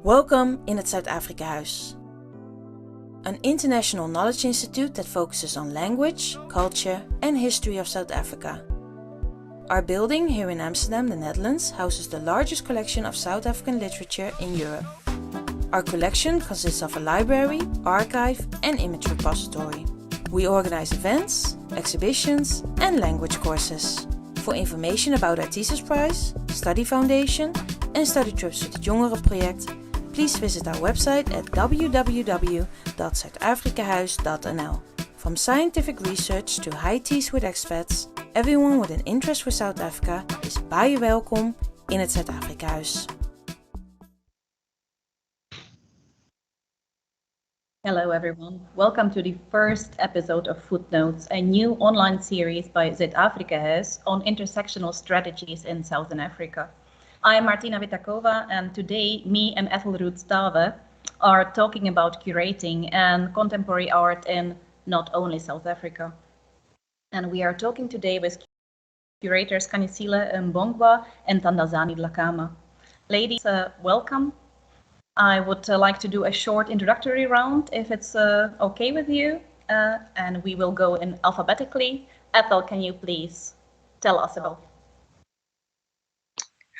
Welcome in het Zuid-Afrikahuis, an international knowledge institute that focuses on language, culture and history of South Africa. Our building here in Amsterdam, the Netherlands, houses the largest collection of South African literature in Europe. Our collection consists of a library, archive and image repository. We organize events, exhibitions and language courses. For information about our thesis prize, study foundation and study trips with het Jongerenproject, please visit our website at www.zuidafrikahuis.nl. From scientific research to high teas with expats, everyone with an interest for South Africa is baie welkom in het Zuid-Afrikahuis. Hello everyone, welcome to the first episode of Footnotes, a new online series by Zuid-Afrikahuis on intersectional strategies in Southern Africa. I am Martina Vitackova, and today me and Ethel Ruth Tawe are talking about curating and contemporary art in not only South Africa. And we are talking today with curators Khanyisile, Mbongwa and Tandazani Dhlakama. Ladies, welcome. I would like to do a short introductory round, if it's okay with you, and we will go in alphabetically. Ethel, can you please tell us about?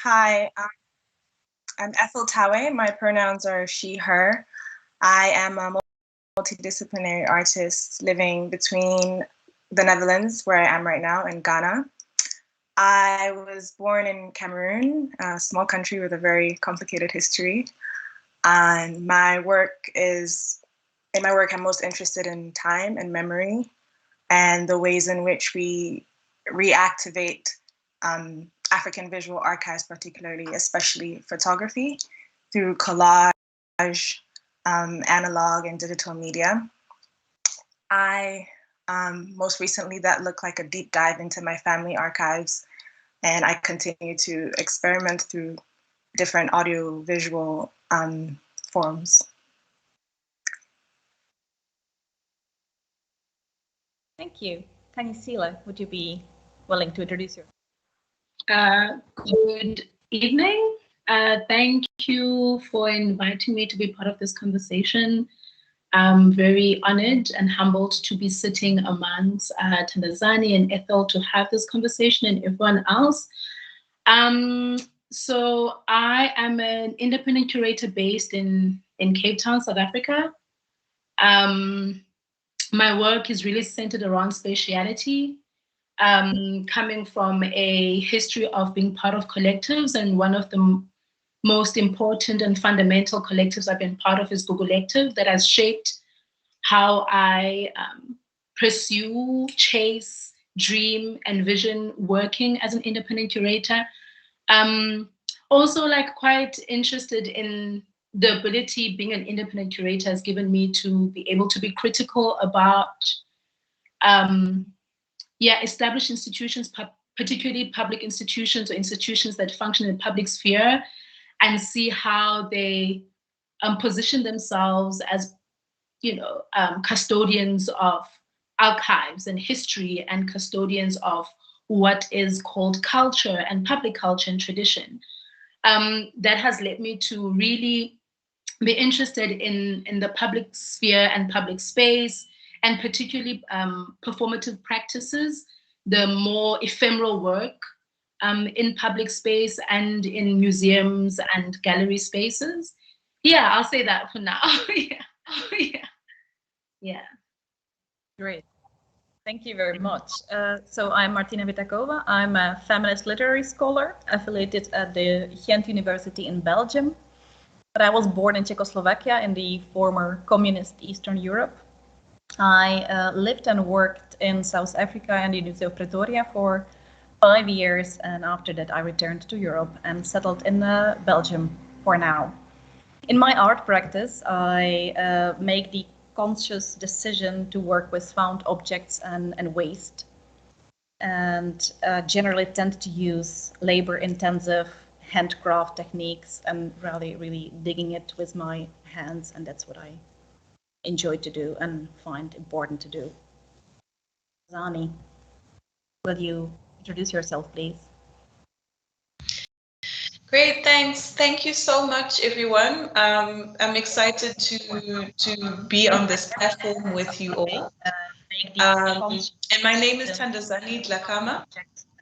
Hi, I'm Ethel Tawe. My pronouns are she, her. I am a multidisciplinary artist living between the Netherlands, where I am right now, and Ghana. I was born in Cameroon, a small country with a very complicated history. And in my work, I'm most interested in time and memory and the ways in which we reactivate African visual archives, particularly, especially photography, through collage, analog and digital media. Most recently, that looked like a deep dive into my family archives, and I continue to experiment through different audio-visual forms. Thank you. Khanyisile, would you be willing to introduce yourself? Good evening. Thank you for inviting me to be part of this conversation. I'm very honored and humbled to be sitting amongst Tandazani and Ethel to have this conversation and everyone else. So I am an independent curator based in Cape Town, South Africa. My work is really centered around spatiality, coming from a history of being part of collectives, and one of the most important and fundamental collectives I've been part of is Google Collective, that has shaped how I pursue, chase, dream, and vision working as an independent curator. Also, like, interested in the ability being an independent curator has given me to be able to be critical about established institutions, particularly public institutions or institutions that function in the public sphere, and see how they position themselves as, custodians of archives and history and custodians of what is called culture and public culture and tradition. That has led me to really be interested in the public sphere and public space, and particularly performative practices, the more ephemeral work in public space and in museums and gallery spaces. Yeah, I'll say that for now. Yeah. Great. Thank you very much. So I'm Martina Vitackova. I'm a feminist literary scholar affiliated at the Ghent University in Belgium. But I was born in Czechoslovakia in the former communist Eastern Europe. I lived and worked in South Africa and the University of Pretoria for 5 years, and after that I returned to Europe and settled in Belgium for now. In my art practice, I make the conscious decision to work with found objects and waste, and generally tend to use labor-intensive handcraft techniques and really digging it with my hands, and that's what I enjoy to do and find important to do. Zani, will you introduce yourself, please? Great, thanks. Thank you so much, everyone. I'm excited to be on this platform with you all. And my name is Tandazani Dhlakama.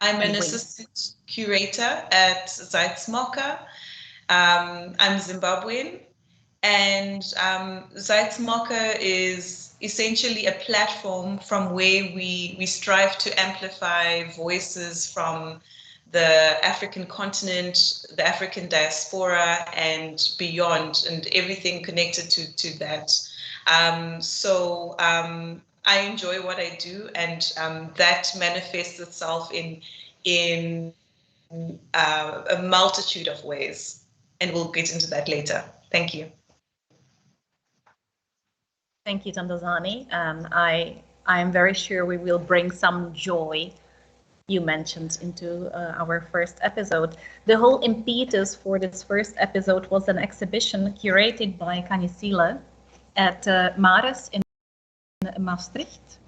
I'm an assistant curator at Zuid-Afrikahuis. I'm Zimbabwean, and Zuid-Afrikahuis is essentially a platform from where we strive to amplify voices from the African continent, the African diaspora, and beyond, and everything connected to that. I enjoy what I do, and that manifests itself in a multitude of ways, and we'll get into that later. Thank you. Thank you, Tandazani. I'm very sure we will bring some joy you mentioned into our first episode. The whole impetus for this first episode was an exhibition curated by Khanyisile at Maris in Maastricht.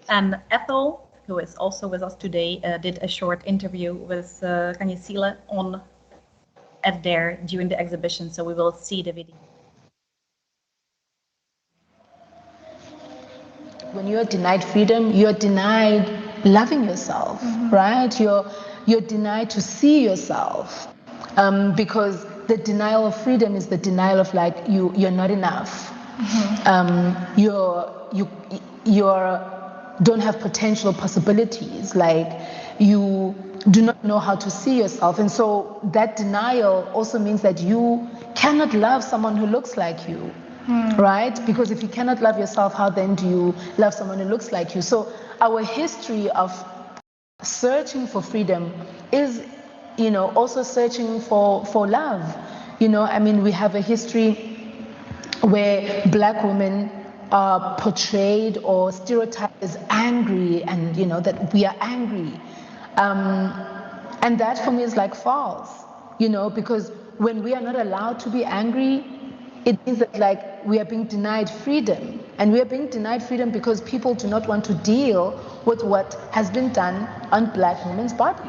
And Ethel, who is also with us today, did a short interview with Khanyisile during the exhibition, so we will see the video. When you're denied freedom, you're denied loving yourself, right? You're denied to see yourself, because the denial of freedom is the denial of like you're not enough. You don't have potential possibilities. Like you do not know how to see yourself, and so that denial also means that you cannot love someone who looks like you. Right? Because if you cannot love yourself, how then do you love someone who looks like you? So our history of searching for freedom is, also searching for love. I mean, we have a history where Black women are portrayed or stereotyped as angry, and that we are angry. And that for me is like false, because when we are not allowed to be angry, it means that like we are being denied freedom, and we are being denied freedom because people do not want to deal with what has been done on Black women's bodies.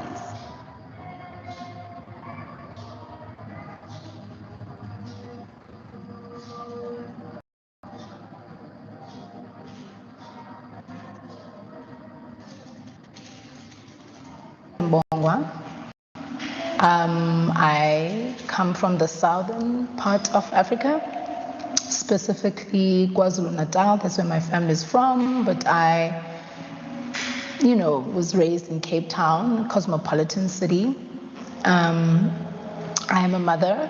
Mbongwa. I come from the southern part of Africa, specifically KwaZulu-Natal. That's where my family is from, but I, was raised in Cape Town, cosmopolitan city. I am a mother,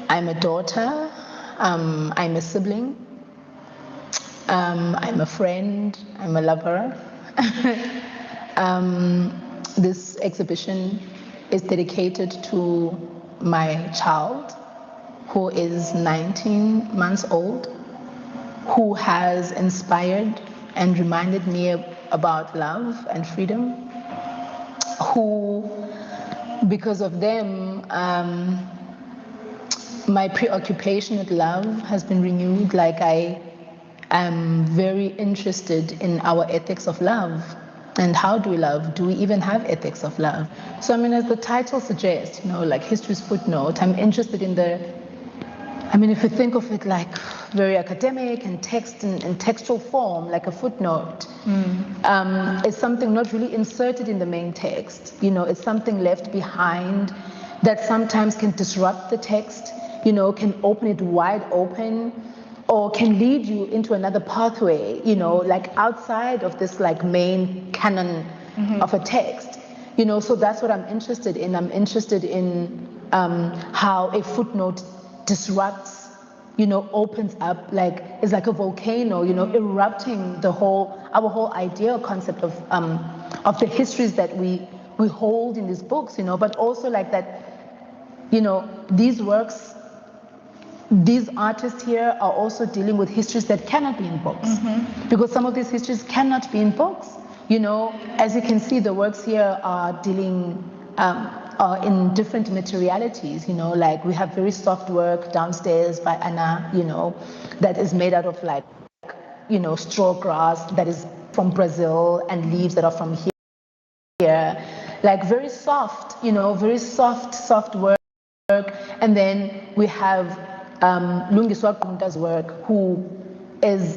I'm a daughter, I'm a sibling, I'm a friend, I'm a lover. This exhibition is dedicated to my child, who is 19 months old, who has inspired and reminded me about love and freedom, who, because of them, my preoccupation with love has been renewed. Like I am very interested in our ethics of love. And how do we love? Do we even have ethics of love? So, I mean, as the title suggests, like history's footnote, I'm interested in if you think of it like very academic and text in textual form, like a footnote, it's something not really inserted in the main text. It's something left behind that sometimes can disrupt the text, can open it wide open, or can lead you into another pathway, like outside of this like main canon of a text. So that's what I'm interested in. I'm interested in how a footnote disrupts, opens up, like it's like a volcano, erupting our whole idea or concept of the histories that we hold in these books, but also like that, these works, these artists here are also dealing with histories that cannot be in books, because some of these histories cannot be in books. As you can see, the works here are dealing in different materialities. Like we have very soft work downstairs by Anna, that is made out of like, straw grass that is from Brazil, and leaves that are from here. like very soft, very soft work. And then we have Lungiswa Qunta's work, who is,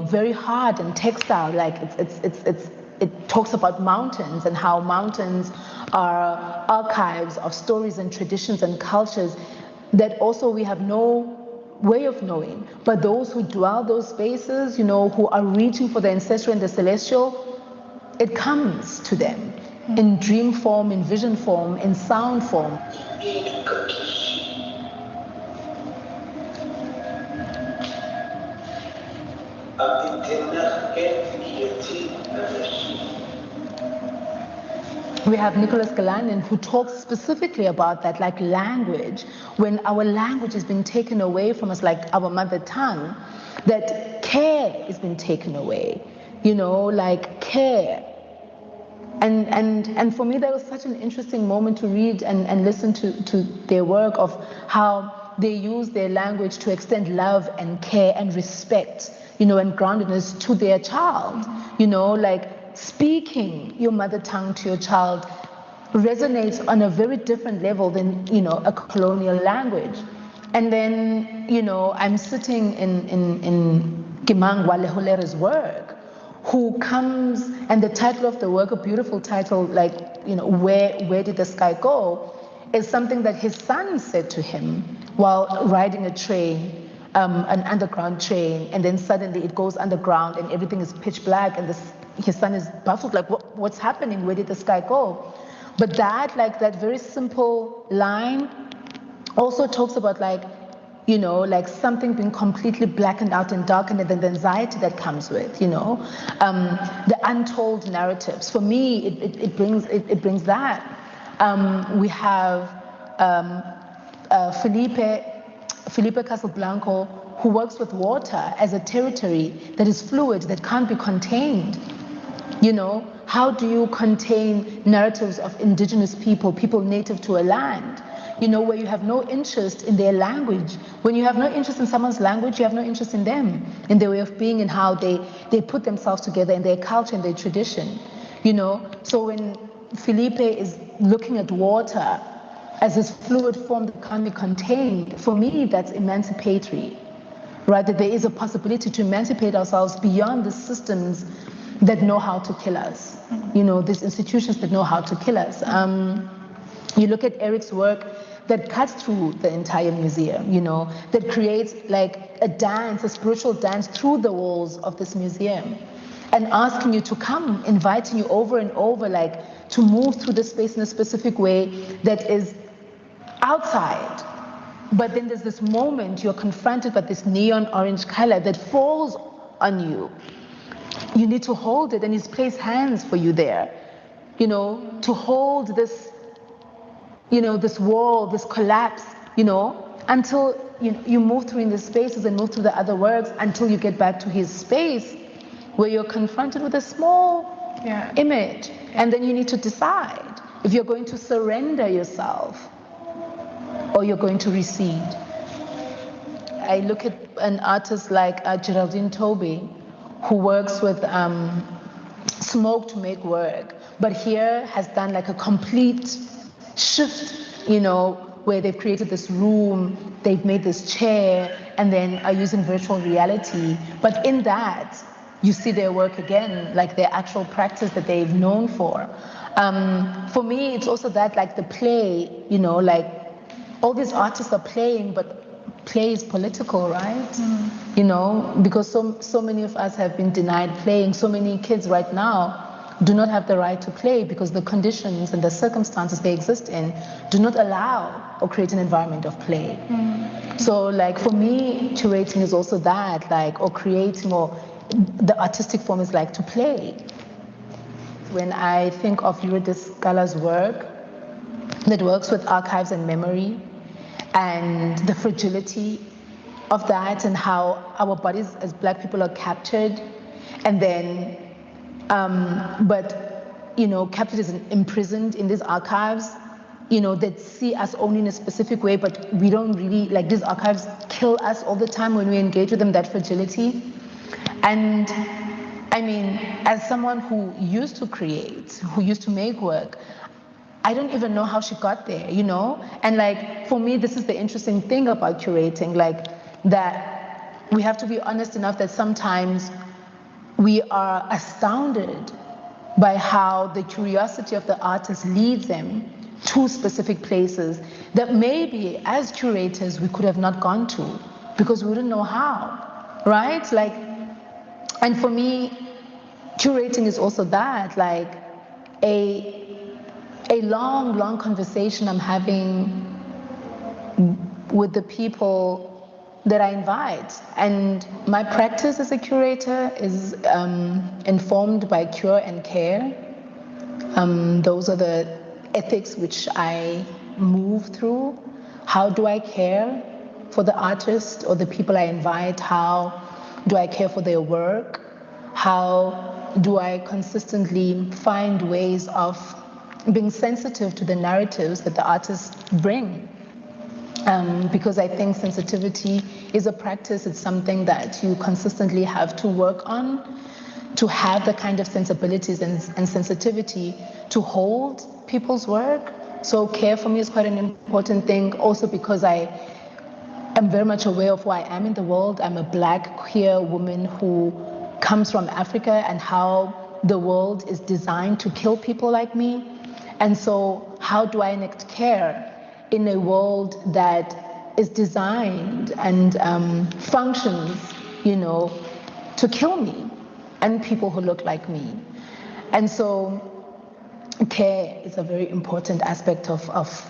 very hard and textile. Like it talks about mountains and how mountains are archives of stories and traditions and cultures that also we have no way of knowing. But those who dwell those spaces, who are reaching for the ancestral and the celestial, it comes to them in dream form, in vision form, in sound form. We have Nicholas Galanin, who talks specifically about that, like language, when our language has been taken away from us, like our mother tongue, that care has been taken away, like care. And for me, that was such an interesting moment to read and listen to their work of how they use their language to extend love and care and respect, and groundedness to their child, like speaking your mother tongue to your child resonates on a very different level than, a colonial language. And then, I'm sitting in Mbongwa Leholere's work, who comes, and the title of the work, a beautiful title, like, where did the sky go, is something that his son said to him while riding a train, an underground train, and then suddenly it goes underground and everything is pitch black, and his son is baffled, like, what's happening? Where did the sky go? But that, like, that very simple line also talks about, like, like something being completely blackened out and darkened, and then the anxiety that comes with, the untold narratives. For me, it brings that. We have Felipe Casablanco, who works with water as a territory that is fluid, that can't be contained. How do you contain narratives of indigenous people native to a land, where you have no interest in their language? When you have no interest in someone's language, you have no interest in them, in their way of being, and how they put themselves together, in their culture and their tradition, So when Felipe is looking at water as this fluid form that can't be contained, for me, that's emancipatory, right? That there is a possibility to emancipate ourselves beyond the systems that know how to kill us, these institutions that know how to kill us. You look at Eric's work that cuts through the entire museum, that creates like a dance, a spiritual dance through the walls of this museum, and asking you to come, inviting you over and over, like to move through the space in a specific way that is outside. But then there's this moment you're confronted by this neon orange color that falls on you. You need to hold it, and he's placed hands for you there, to hold this, this wall, this collapse, until you move through in the spaces and move through the other works until you get back to his space where you're confronted with a small image. And then you need to decide if you're going to surrender yourself or you're going to recede. I look at an artist like Geraldine Tawe, who works with smoke to make work, but here has done like a complete shift, where they've created this room, they've made this chair, and then are using virtual reality. But in that, you see their work again, like their actual practice that they've known for. For me, it's also that, like the play, like all these artists are playing, but play is political, right? Because so many of us have been denied playing. So many kids right now do not have the right to play because the conditions and the circumstances they exist in do not allow or create an environment of play. So like for me, curating is also that, like, or creating, or the artistic form is like to play. When I think of Eurydice Gala's work that works with archives and memory, and the fragility of that, and how our bodies as Black people are captured, and then, captured as imprisoned in these archives, that see us only in a specific way, but we don't really, like, these archives kill us all the time when we engage with them, that fragility. And I mean, as someone who used to create, who used to make work, I don't even know how she got there, you know? And like, for me, this is the interesting thing about curating, like that we have to be honest enough that sometimes we are astounded by how the curiosity of the artist leads them to specific places that maybe as curators we could have not gone to because we wouldn't know how, right? Like, and for me, curating is also that, like a long conversation I'm having with the people that I invite. And my practice as a curator is informed by cure and care. Those are the ethics which I move through. How do I care for the artist or the people I invite? How do I care for their work? How do I consistently find ways of being sensitive to the narratives that the artists bring? Because I think sensitivity is a practice, it's something that you consistently have to work on, to have the kind of sensibilities and sensitivity to hold people's work. So care for me is quite an important thing, also because I am very much aware of who I am in the world. I'm a Black queer woman who comes from Africa and how the world is designed to kill people like me. And so how do I enact care in a world that is designed and functions, you know, to kill me and people who look like me? And so care is a very important aspect of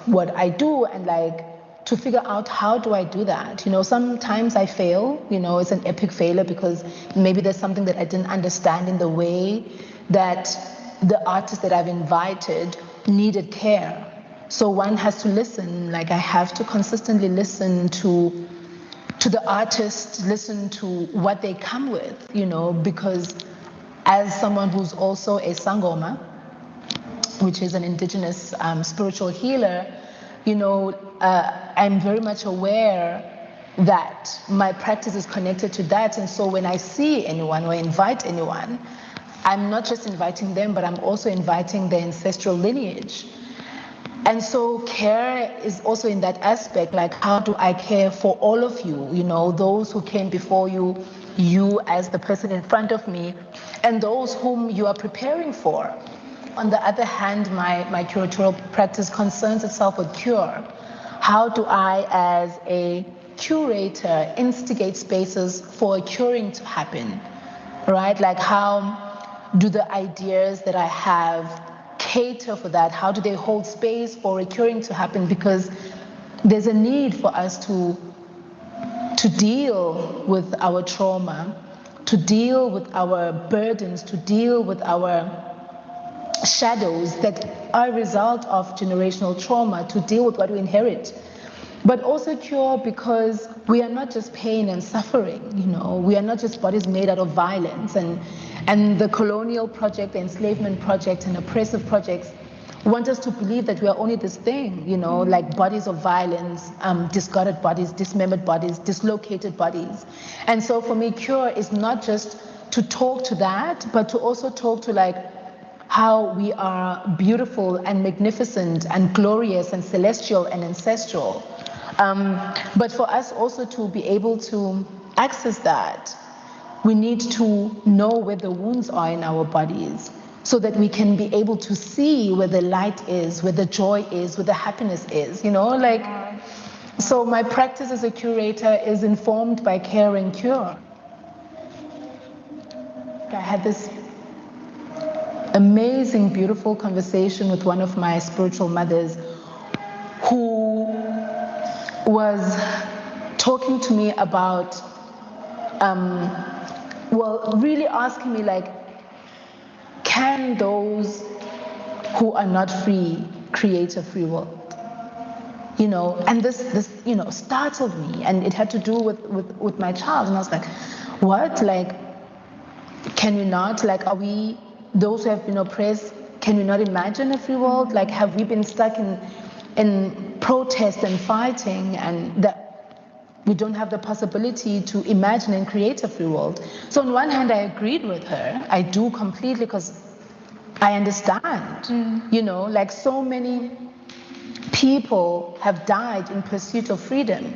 what I do, and like to figure out how do I do that. You know, sometimes I fail, you know, it's an epic failure because maybe there's something that I didn't understand in the way that the artists that I've invited needed care. So one has to listen, like I have to consistently listen to the artist, listen to what they come with, you know, because as someone who's also a sangoma, which is an indigenous spiritual healer, you know, I'm very much aware that my practice is connected to that. And so when I see anyone or invite anyone, I'm not just inviting them, but I'm also inviting their ancestral lineage. And so care is also in that aspect, like how do I care for all of you, you know, those who came before you, you as the person in front of me, and those whom you are preparing for. On the other hand, my curatorial practice concerns itself with cure. How do I, as a curator, instigate spaces for a curing to happen, right? Like how do the ideas that I have cater for that? How do they hold space for a curing to happen? Because there's a need for us to deal with our trauma, to deal with our burdens, to deal with our shadows that are a result of generational trauma, to deal with what we inherit. But also cure because we are not just pain and suffering, you know, we are not just bodies made out of violence, and the colonial project, the enslavement project, and oppressive projects want us to believe that we are only this thing, you know, like bodies of violence, discarded bodies, dismembered bodies, dislocated bodies. And so for me, cure is not just to talk to that, but to also talk to like how we are beautiful and magnificent and glorious and celestial and ancestral. But for us also to be able to access that, we need to know where the wounds are in our bodies so that we can be able to see where the light is, where the joy is, where the happiness is, you know, like, so my practice as a curator is informed by care and cure. I had this amazing, beautiful conversation with one of my spiritual mothers who was talking to me about, well, really asking me like, can those who are not free create a free world? You know, and this you know, startled me, and it had to do with my child, and I was like, what? Like, can we not? Like, are we, those who have been oppressed, can we not imagine a free world? Like, have we been stuck in protest and fighting, and that we don't have the possibility to imagine and create a free world? So on one hand, I agreed with her. I do completely, because I understand, you know, like so many people have died in pursuit of freedom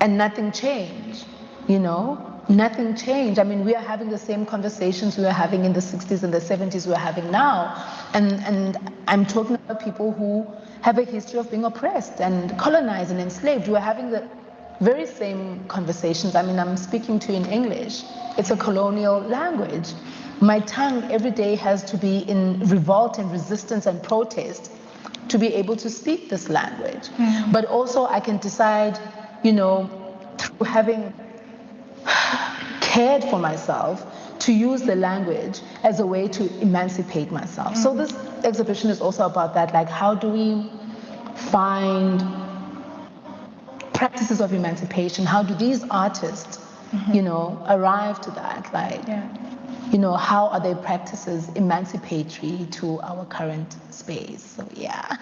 and nothing changed, you know, nothing changed. I mean, we are having the same conversations we were having in the 60s and the 70s we're having now. And I'm talking about people who have a history of being oppressed and colonized and enslaved. We're having the very same conversations. I mean, I'm speaking to you in English. It's a colonial language. My tongue every day has to be in revolt and resistance and protest to be able to speak this language. But also I can decide, you know, through having cared for myself, to use the language as a way to emancipate myself. So this exhibition is also about that, like how do we find practices of emancipation? How do these artists, you know, arrive to that? Like, you know, how are their practices emancipatory to our current space? So yeah.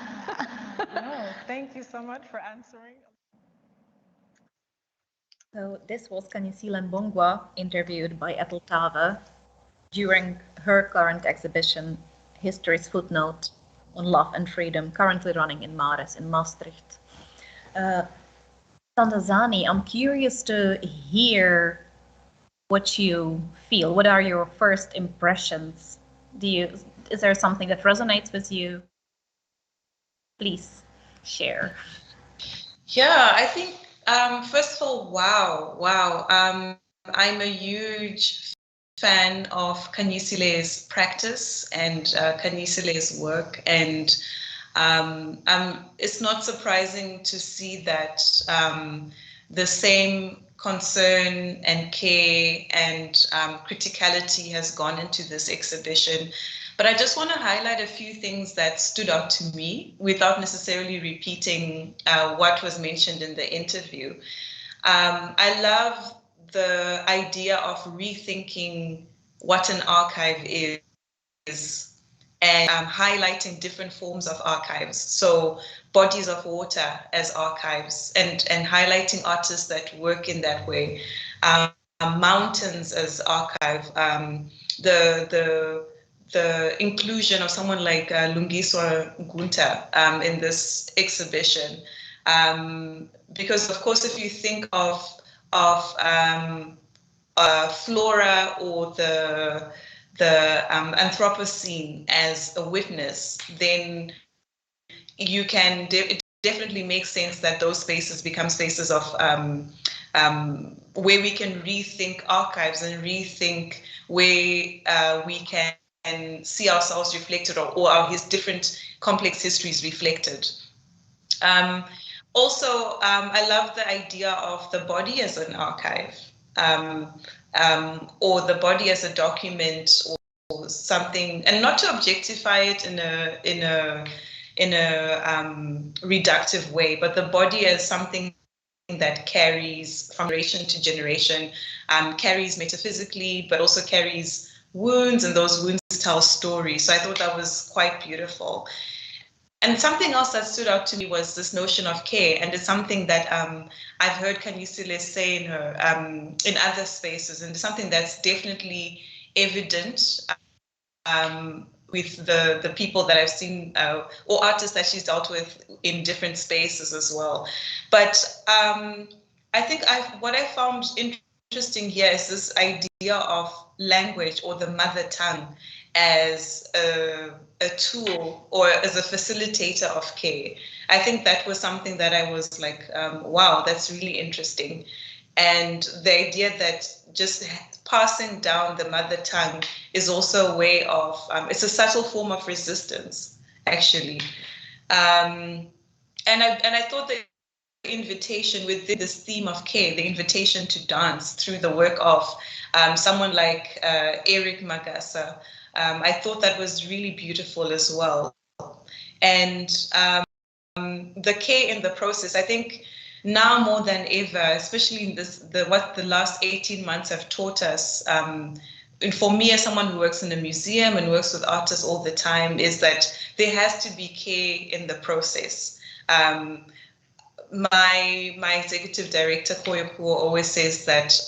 Oh, thank you so much for answering. So this was Khanyisile Mbongwa interviewed by Ethel Tawe during her current exhibition, History's Footnote on Love and Freedom, currently running in Mares in Maastricht. Tandazani, I'm curious to hear what you feel. What are your first impressions? Is there something that resonates with you? Please share. Yeah, I think first of all, wow. I'm a huge fan of Khanyisile's practice and Khanyisile's work, and it's not surprising to see that the same concern and care and criticality has gone into this exhibition. But I just want to highlight a few things that stood out to me without necessarily repeating what was mentioned in the interview. I love the idea of rethinking what an archive is and highlighting different forms of archives. So bodies of water as archives and highlighting artists that work in that way. Mountains as archive. The inclusion of someone like Lungiswa Gunta in this exhibition. Because of course, if you think of flora or the Anthropocene as a witness, then you can it definitely makes sense that those spaces become spaces of where we can rethink archives and rethink where we can see ourselves reflected or our different complex histories reflected. Also, I love the idea of the body as an archive. Or the body as a document or something, and not to objectify it in a reductive way, but the body as something that carries from generation to generation, carries metaphysically, but also carries wounds, and those wounds tell stories. So I thought that was quite beautiful. And something else that stood out to me was this notion of care, and it's something that I've heard Khanyisile say in her in other spaces, and it's something that's definitely evident with the people that I've seen or artists that she's dealt with in different spaces as well. But I think what I found interesting here is this idea of language or the mother tongue as a tool or as a facilitator of care. I think that was something that I was like, wow, that's really interesting. And the idea that just passing down the mother tongue is also a way of, it's a subtle form of resistance, actually. And I thought the invitation within this theme of care, the invitation to dance through the work of someone like Eric Magasa, I thought that was really beautiful as well. And the care in the process, I think now more than ever, especially in what the last 18 months have taught us, and for me as someone who works in a museum and works with artists all the time, is that there has to be care in the process. my executive director, Koyopo, always says that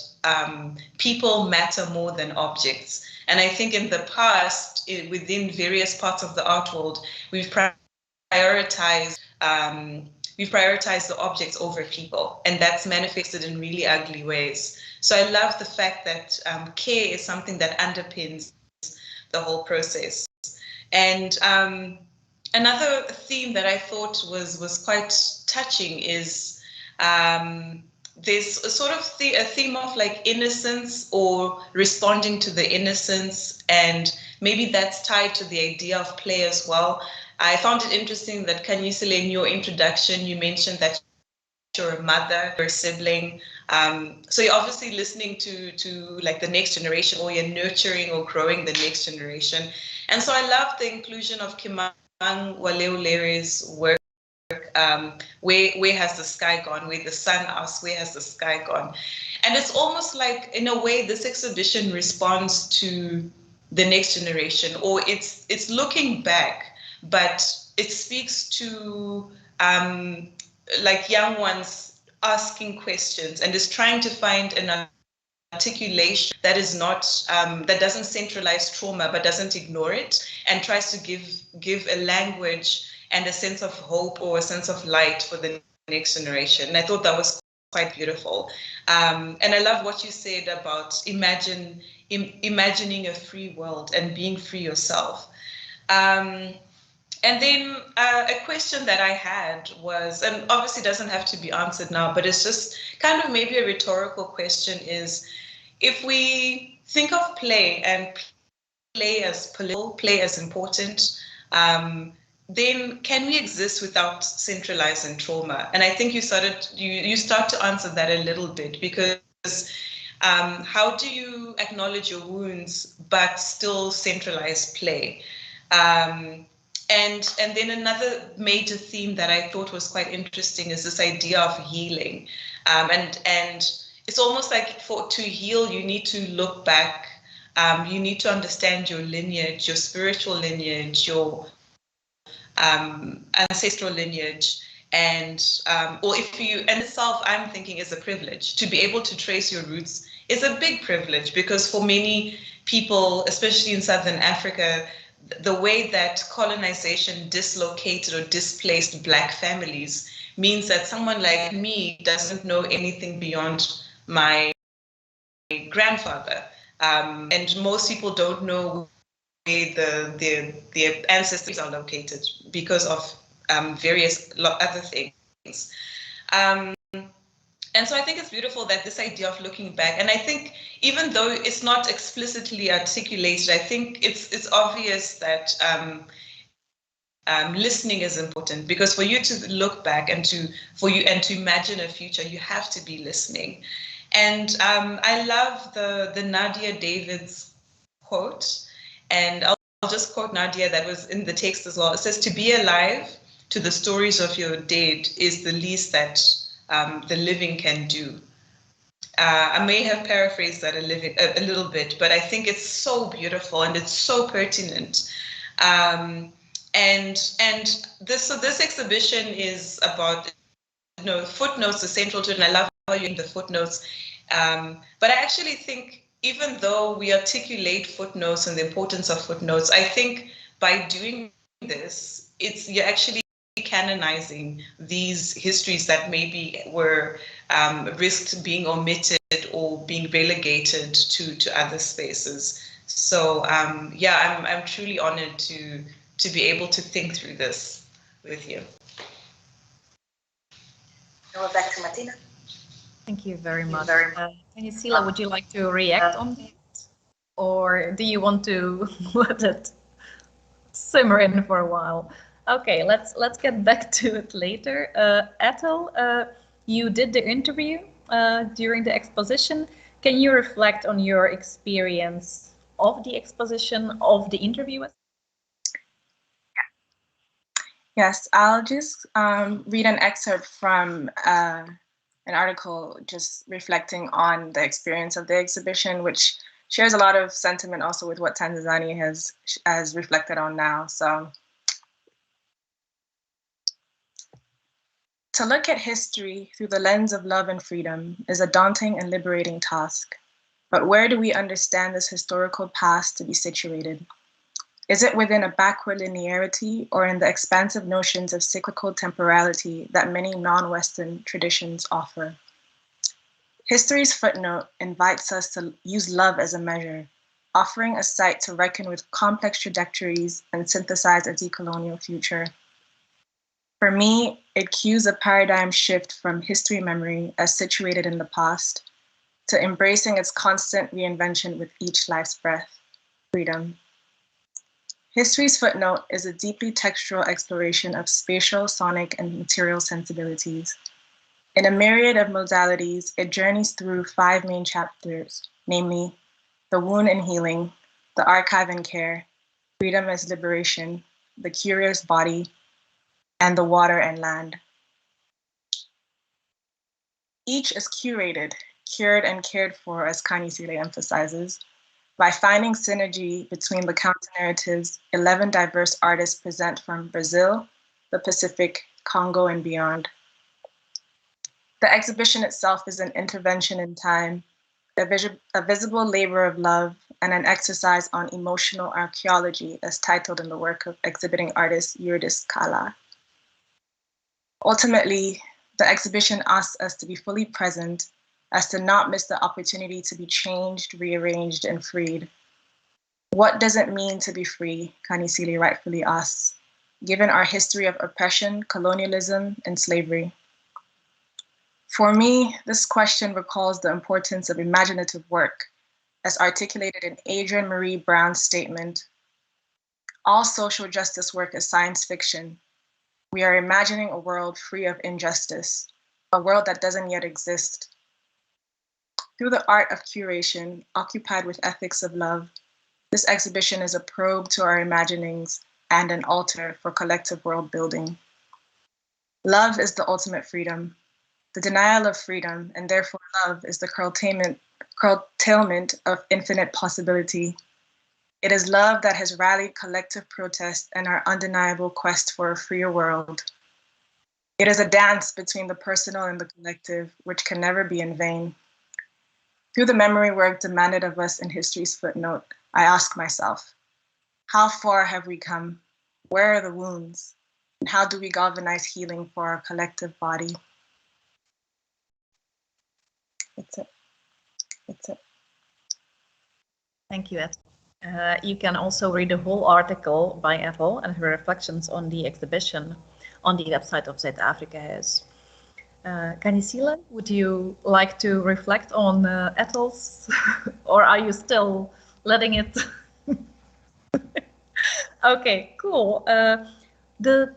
people matter more than objects. And I think in the past, within various parts of the art world, we've prioritized the objects over people, and that's manifested in really ugly ways. So I love the fact that care is something that underpins the whole process. And another theme that I thought was quite touching is there's a sort of a theme of like innocence or responding to the innocence, and maybe that's tied to the idea of play as well. I found it interesting that Khanyisile, in your introduction, you mentioned that you're a mother, you're a sibling. So you're obviously listening to like the next generation, or you're nurturing or growing the next generation. And so I love the inclusion of Kimang Waleulere's work. Where has the sky gone? Where the sun asks, where has the sky gone? And it's almost like, in a way, this exhibition responds to the next generation, or it's looking back, but it speaks to like young ones asking questions, and is trying to find an articulation that is not that doesn't centralize trauma but doesn't ignore it, and tries to give a language and a sense of hope or a sense of light for the next generation. And I thought that was quite beautiful. And I love what you said about imagining a free world and being free yourself. And then a question that I had was, and obviously doesn't have to be answered now, but it's just kind of maybe a rhetorical question, is if we think of play and play as political, play as important, then can we exist without centralizing trauma? And I think you start to answer that a little bit, because how do you acknowledge your wounds but still centralize play? And then another major theme that I thought was quite interesting is this idea of healing. And it's almost like to heal, you need to look back. You need to understand your lineage, your spiritual lineage, your ancestral lineage, and itself, I'm thinking, is a privilege. To be able to trace your roots is a big privilege, because for many people, especially in Southern Africa, the way that colonization dislocated or displaced Black families means that someone like me doesn't know anything beyond my grandfather. And most people don't know where their ancestors are located because of various other things. And so I think it's beautiful that this idea of looking back, and I think even though it's not explicitly articulated, I think it's obvious that listening is important, because for you to look back and to imagine a future, you have to be listening. And I love the Nadia David's quote, and I'll just quote Nadia, that was in the text as well. It says, "To be alive to the stories of your dead is the least that the living can do." I may have paraphrased that a little bit, but I think it's so beautiful and it's so pertinent. And this exhibition is about, footnotes are central to it, and I love how you're in the footnotes. But I actually think, even though we articulate footnotes and the importance of footnotes, I think by doing this, you're actually canonizing these histories that maybe were risked being omitted or being relegated to other spaces. So I'm truly honored to be able to think through this with you. Now we're back to Martina. Thank you very much. Khanyisile, would you like to react on that? Or do you want to let it simmer in for a while? Okay, let's get back to it later. Ethel, you did the interview during the exposition. Can you reflect on your experience of the exposition, of the interview? Yes, I'll just read an excerpt from an article just reflecting on the experience of the exhibition, which shares a lot of sentiment also with what Tandazani has reflected on now. So To look at history through the lens of love and freedom is a daunting and liberating task. But where do we understand this historical past to be situated? Is it within a backward linearity or in the expansive notions of cyclical temporality that many non-Western traditions offer? History's footnote invites us to use love as a measure, offering a site to reckon with complex trajectories and synthesize a decolonial future. For me, it cues a paradigm shift from history memory as situated in the past to embracing its constant reinvention with each life's breath, freedom. History's footnote is a deeply textual exploration of spatial, sonic, and material sensibilities. In a myriad of modalities, it journeys through 5 main chapters, namely the wound and healing, the archive and care, freedom as liberation, the curious body, and the water and land. Each is curated, cured, and cared for, as Khanyisile emphasizes, by finding synergy between the counter-narratives 11 diverse artists present from Brazil, the Pacific, Congo, and beyond. The exhibition itself is an intervention in time, a visible labor of love, and an exercise on emotional archaeology, as titled in the work of exhibiting artist Eurydice Kala. Ultimately, the exhibition asks us to be fully present, as to not miss the opportunity to be changed, rearranged, and freed. What does it mean to be free, Khanyisile rightfully asks, given our history of oppression, colonialism, and slavery? For me, this question recalls the importance of imaginative work, as articulated in Adrienne Marie Brown's statement, "All social justice work is science fiction. We are imagining a world free of injustice, a world that doesn't yet exist." Through the art of curation, occupied with ethics of love, this exhibition is a probe to our imaginings and an altar for collective world building. Love is the ultimate freedom. The denial of freedom, and therefore love, is the curtailment of infinite possibility. It is love that has rallied collective protest and our undeniable quest for a freer world. It is a dance between the personal and the collective, which can never be in vain. Through the memory work demanded of us in history's footnote, I ask myself, how far have we come? Where are the wounds? And how do we galvanize healing for our collective body? That's it. That's it. Thank you, Ethel. You can also read the whole article by Ethel and her reflections on the exhibition on the website of Zuid-Afrikahuis. Khanyisile, would you like to reflect on Ethel's, or are you still letting it? Okay, cool. The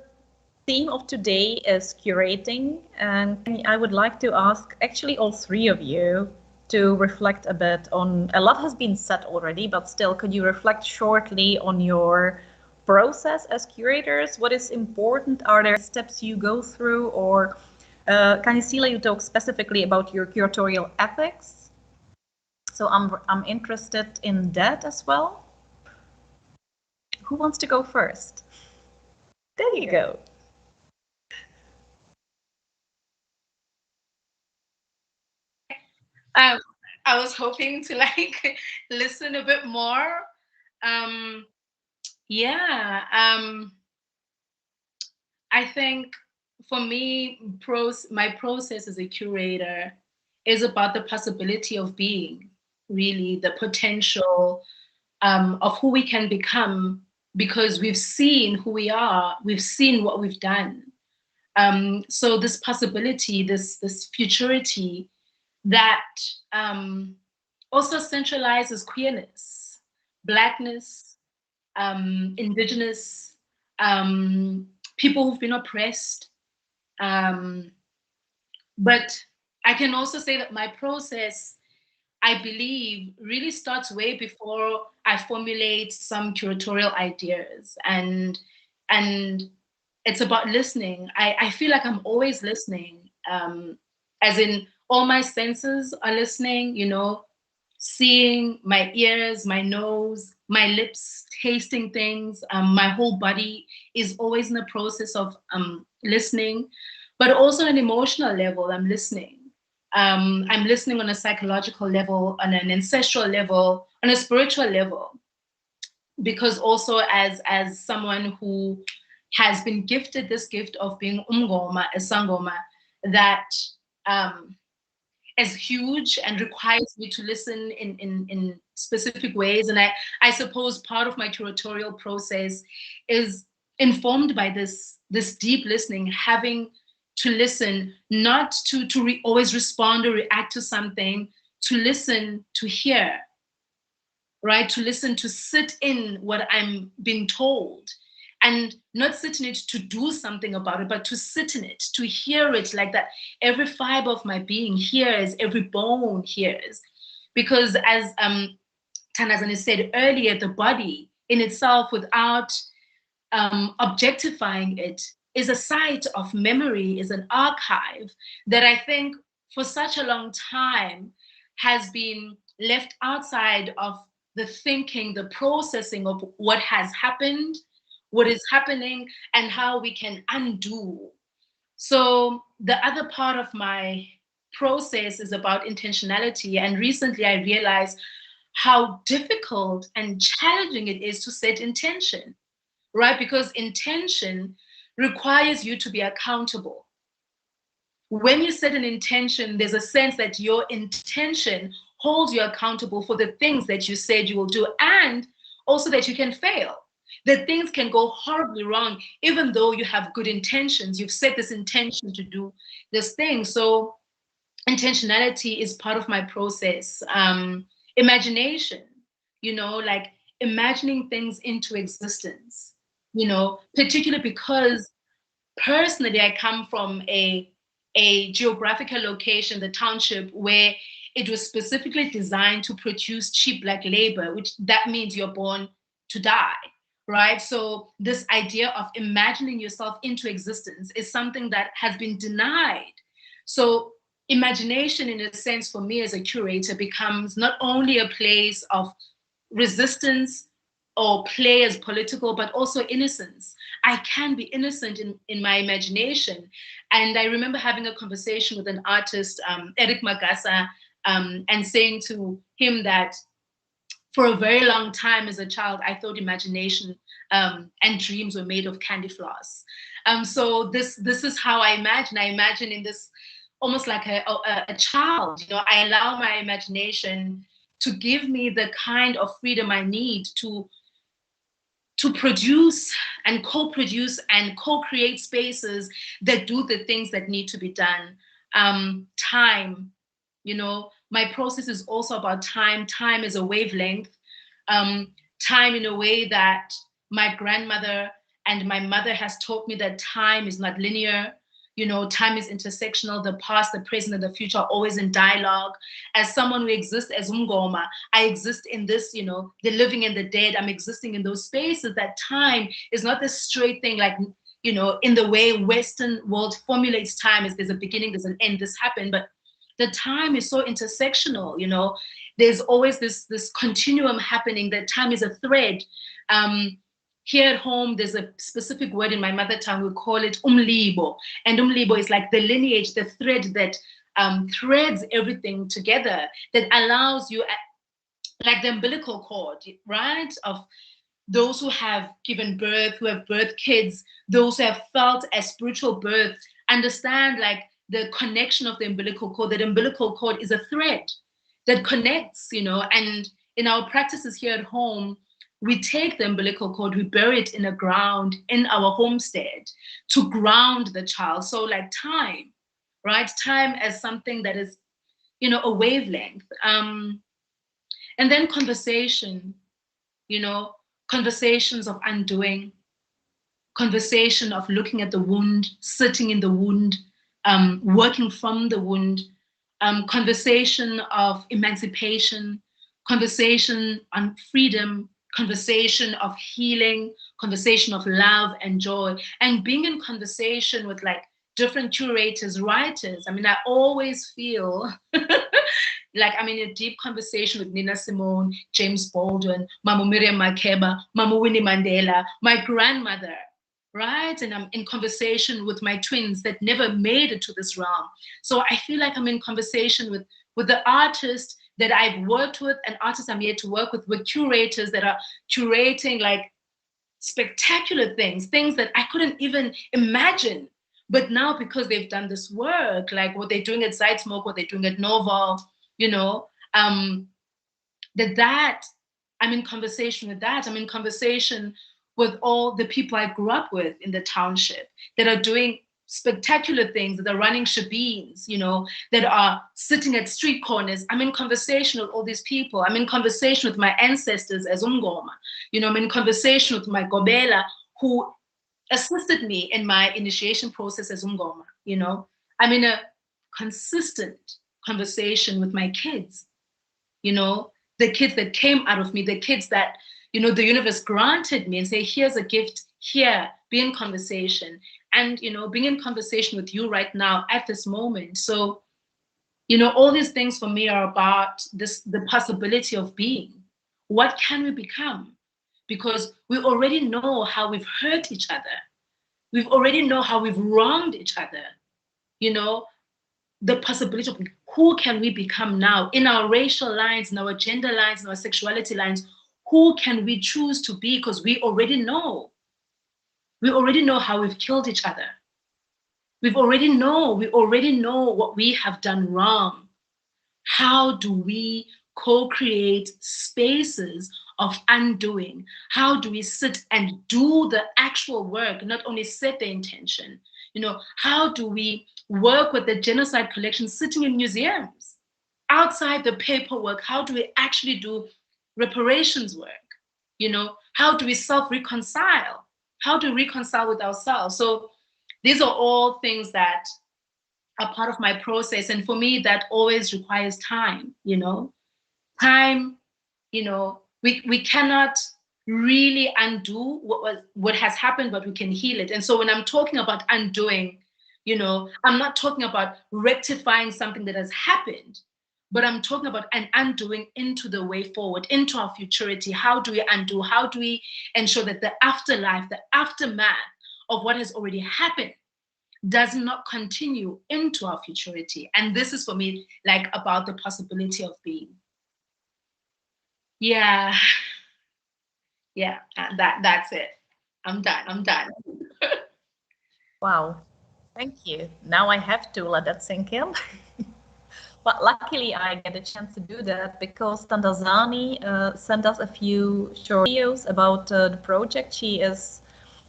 theme of today is curating, and I would like to ask actually all 3 of you to reflect a bit on, a lot has been said already, but still, could you reflect shortly on your process as curators? What is important? Are there steps you go through, or Khanyisile, you talk specifically about your curatorial ethics. So I'm interested in that as well. Who wants to go first? There you go. I was hoping to listen a bit more. I think for me, my process as a curator is about the possibility of being, really the potential of who we can become, because we've seen who we are, we've seen what we've done. So this possibility, this futurity that also centralizes queerness, Blackness, Indigenous, people who've been oppressed. But I can also say that my process, I believe, really starts way before I formulate some curatorial ideas. And it's about listening. I feel like I'm always listening, as in all my senses are listening, seeing, my ears, my nose, my lips, tasting things. My whole body is always in the process of listening. but also on an emotional level, I'm listening. I'm listening on a psychological level, on an ancestral level, on a spiritual level, because also as someone who has been gifted this gift of being Mbongwa, a sangoma, that is huge and requires me to listen in specific ways. And I suppose part of my curatorial process is informed by this deep listening, having to listen, not to always respond or react to something, to listen, to hear, right? To listen, to sit in what I'm being told, and not sit in it to do something about it, but to sit in it, to hear it like that. Every fiber of my being hears, every bone hears. Because as Tandazani said earlier, the body in itself, without objectifying it, is a site of memory, is an archive that I think for such a long time has been left outside of the thinking, the processing of what has happened, what is happening, and how we can undo. So the other part of my process is about intentionality. And recently I realized how difficult and challenging it is to set intention, right? Because intention requires you to be accountable. When you set an intention, there's a sense that your intention holds you accountable for the things that you said you will do, and also that you can fail, that things can go horribly wrong, even though you have good intentions. You've set this intention to do this thing. So intentionality is part of my process. Imagination, like imagining things into existence, particularly because personally I come from a geographical location, the township, where it was specifically designed to produce cheap black labor, which that means you're born to die, right? So this idea of imagining yourself into existence is something that has been denied. So imagination, in a sense, for me as a curator, becomes not only a place of resistance or play as political, but also innocence. I can be innocent in my imagination. And I remember having a conversation with an artist, Eric Magasa, and saying to him that for a very long time as a child, I thought imagination and dreams were made of candy floss. So this is how I imagine. I imagine in this almost like a child. I allow my imagination to give me the kind of freedom I need to produce and co-produce and co-create spaces that do the things that need to be done. Time, my process is also about time. Time is a wavelength. Time in a way that my grandmother and my mother has taught me that time is not linear. Time is intersectional. The past, the present, and the future are always in dialogue. As someone who exists as Mbongwa, I exist in this, the living and the dead. I'm existing in those spaces. That time is not this straight thing, like, in the way Western world formulates time, is there's a beginning, there's an end, this happened. But the time is so intersectional, there's always this continuum happening. That time is a thread. Here at home, there's a specific word in my mother tongue, we call it umlibo. And umlibo is like the lineage, the thread that threads everything together, that allows you, like the umbilical cord, right? Of those who have given birth, who have birthed kids, those who have felt a spiritual birth, understand like the connection of the umbilical cord. That umbilical cord is a thread that connects, and in our practices here at home, we take the umbilical cord, we bury it in the ground in our homestead to ground the child. So like time, right? Time as something that is, a wavelength. And then conversation, conversations of undoing, conversation of looking at the wound, sitting in the wound, working from the wound, conversation of emancipation, conversation on freedom, conversation of healing, conversation of love and joy, and being in conversation with like different curators, writers. I mean, I always feel like I'm in a deep conversation with Nina Simone, James Baldwin, Mama Miriam Makeba, Mama Winnie Mandela, my grandmother, right? And I'm in conversation with my twins that never made it to this realm. So I feel like I'm in conversation with the artists that I've worked with and artists I'm yet to work with curators that are curating like spectacular things that I couldn't even imagine. But now because they've done this work, like what they're doing at Zuid-Smoke, what they're doing at Novel, you know, that I'm in conversation with that. I'm in conversation with all the people I grew up with in the township that are doing spectacular things, that are running shebeens, you know, that are sitting at street corners. I'm in conversation with all these people. I'm in conversation with my ancestors as Mbongwa. You know, I'm in conversation with my Gobela who assisted me in my initiation process as Mbongwa. You know, I'm in a consistent conversation with my kids, you know, the kids that came out of me, the kids that, you know, the universe granted me and say, here's a gift here, be in conversation. And, you know, being in conversation with you right now at this moment. So, you know, all these things for me are about the possibility of being. What can we become? Because we already know how we've hurt each other. We've already know how we've wronged each other. You know, the possibility of who can we become now in our racial lines, in our gender lines, in our sexuality lines. Who can we choose to be? Because we already know. We already know how we've killed each other. We already know what we have done wrong. How do we co-create spaces of undoing? How do we sit and do the actual work, not only set the intention? You know, how do we work with the genocide collection sitting in museums? Outside the paperwork, how do we actually do reparations work? You know, how do we self-reconcile? How do we reconcile with ourselves? So these are all things that are part of my process. And for me, that always requires time, you know. Time, you know, we cannot really undo what has happened, but we can heal it. And so when I'm talking about undoing, you know, I'm not talking about rectifying something that has happened, but I'm talking about an undoing into the way forward, into our futurity. How do we undo? How do we ensure that the afterlife, the aftermath of what has already happened does not continue into our futurity? And this is for me, like, about the possibility of being. Yeah. Yeah, that's it. I'm done. Wow, thank you. Now I have to let that sink in. But luckily I get a chance to do that because Tandazani sent us a few short videos about the project she is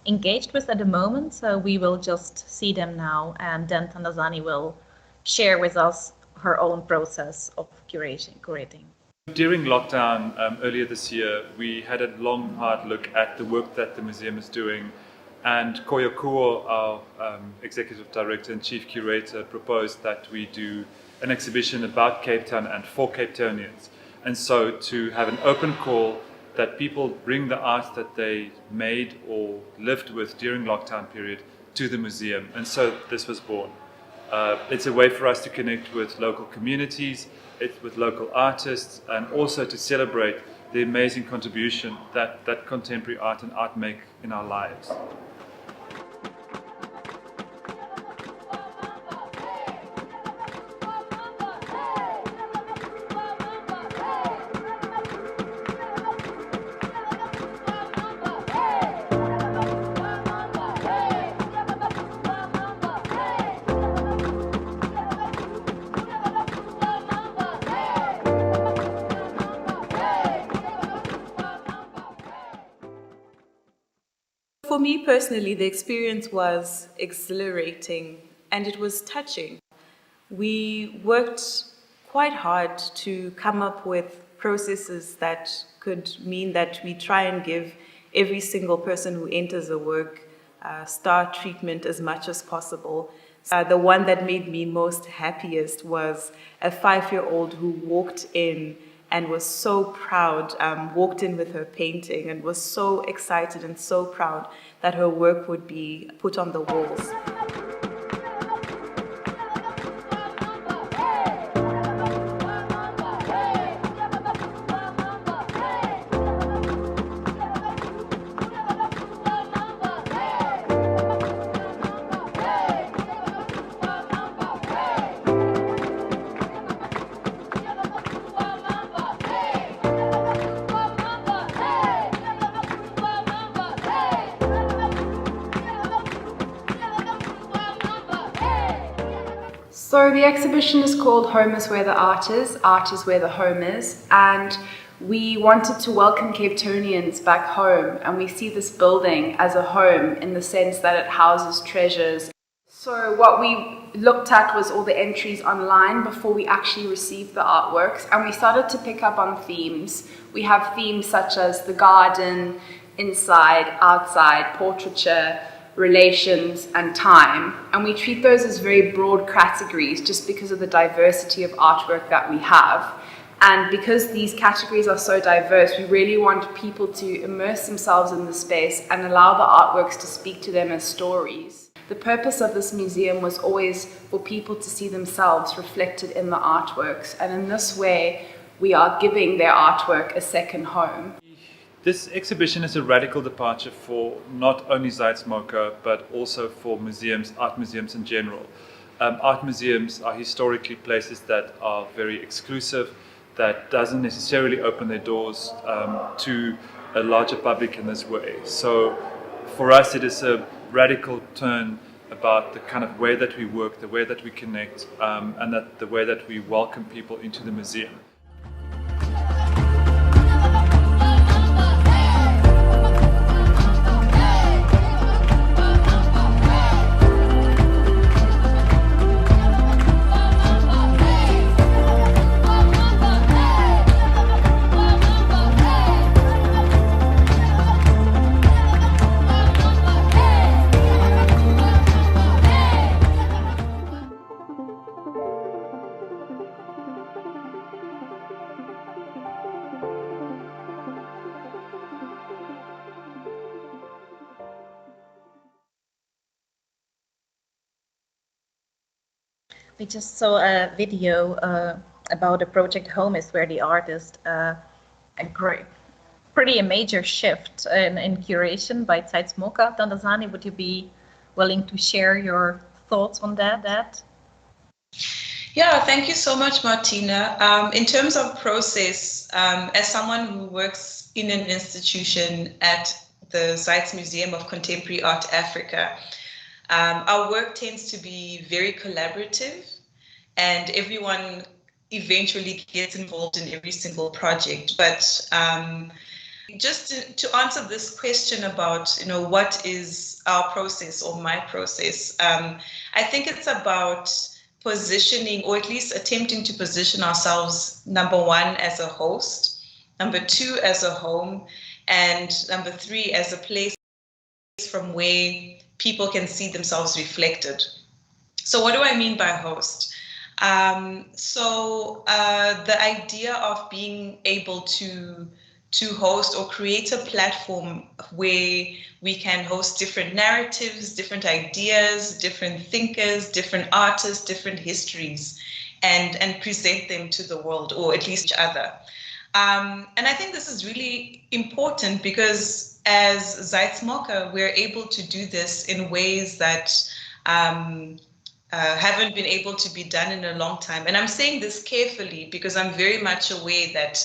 engaged with at the moment. So we will just see them now, and then Tandazani will share with us her own process of curating. During lockdown earlier this year, we had a long, hard look at the work that the museum is doing, and Koyokuo, our executive director and chief curator, proposed that we do an exhibition about Cape Town and for Cape Townians. And so to have an open call that people bring the art that they made or lived with during lockdown period to the museum. And so this was born. It's a way for us to connect with local communities, with local artists, and also to celebrate the amazing contribution that contemporary art and art make in our lives. For me personally, the experience was exhilarating and it was touching. We worked quite hard to come up with processes that could mean that we try and give every single person who enters the work star treatment as much as possible. The one that made me most happiest was a 5-year-old who walked in and was so proud, walked in with her painting and was so excited and so proud that her work would be put on the walls. So the exhibition is called Home is Where the Art is Where the Home is, and we wanted to welcome Cape Townians back home, and we see this building as a home in the sense that it houses treasures. So what we looked at was all the entries online before we actually received the artworks, and we started to pick up on themes. We have themes such as the garden, inside, outside, portraiture, relations, and time, and we treat those as very broad categories just because of the diversity of artwork that we have. And because these categories are so diverse, we really want people to immerse themselves in the space and allow the artworks to speak to them as stories. The purpose of this museum was always for people to see themselves reflected in the artworks, and in this way we are giving their artwork a second home. This exhibition is a radical departure for not only Zuid-Afrikahuis, but also for museums, art museums in general. Art museums are historically places that are very exclusive, that doesn't necessarily open their doors to a larger public in this way. So for us it is a radical turn about the kind of way that we work, the way that we connect, and that the way that we welcome people into the museum. We just saw a video about the project Home is Where the Art is, pretty a major shift in curation by Zuid-Afrikahuis. Tandazani, would you be willing to share your thoughts on that? Yeah, thank you so much, Martina. In terms of process, as someone who works in an institution at the Zuid Museum of Contemporary Art Africa, our work tends to be very collaborative, and everyone eventually gets involved in every single project. But just to answer this question about, what is our process or my process, I think it's about positioning, or at least attempting to position ourselves, number one, as a host, number two, as a home, and number three, as a place from where people can see themselves reflected. So what do I mean by host? The idea of being able to host or create a platform where we can host different narratives, different ideas, different thinkers, different artists, different histories, and present them to the world, or at least each other. And I think this is really important because as Zuid-Afrikahuis, we're able to do this in ways that haven't been able to be done in a long time. And I'm saying this carefully because I'm very much aware that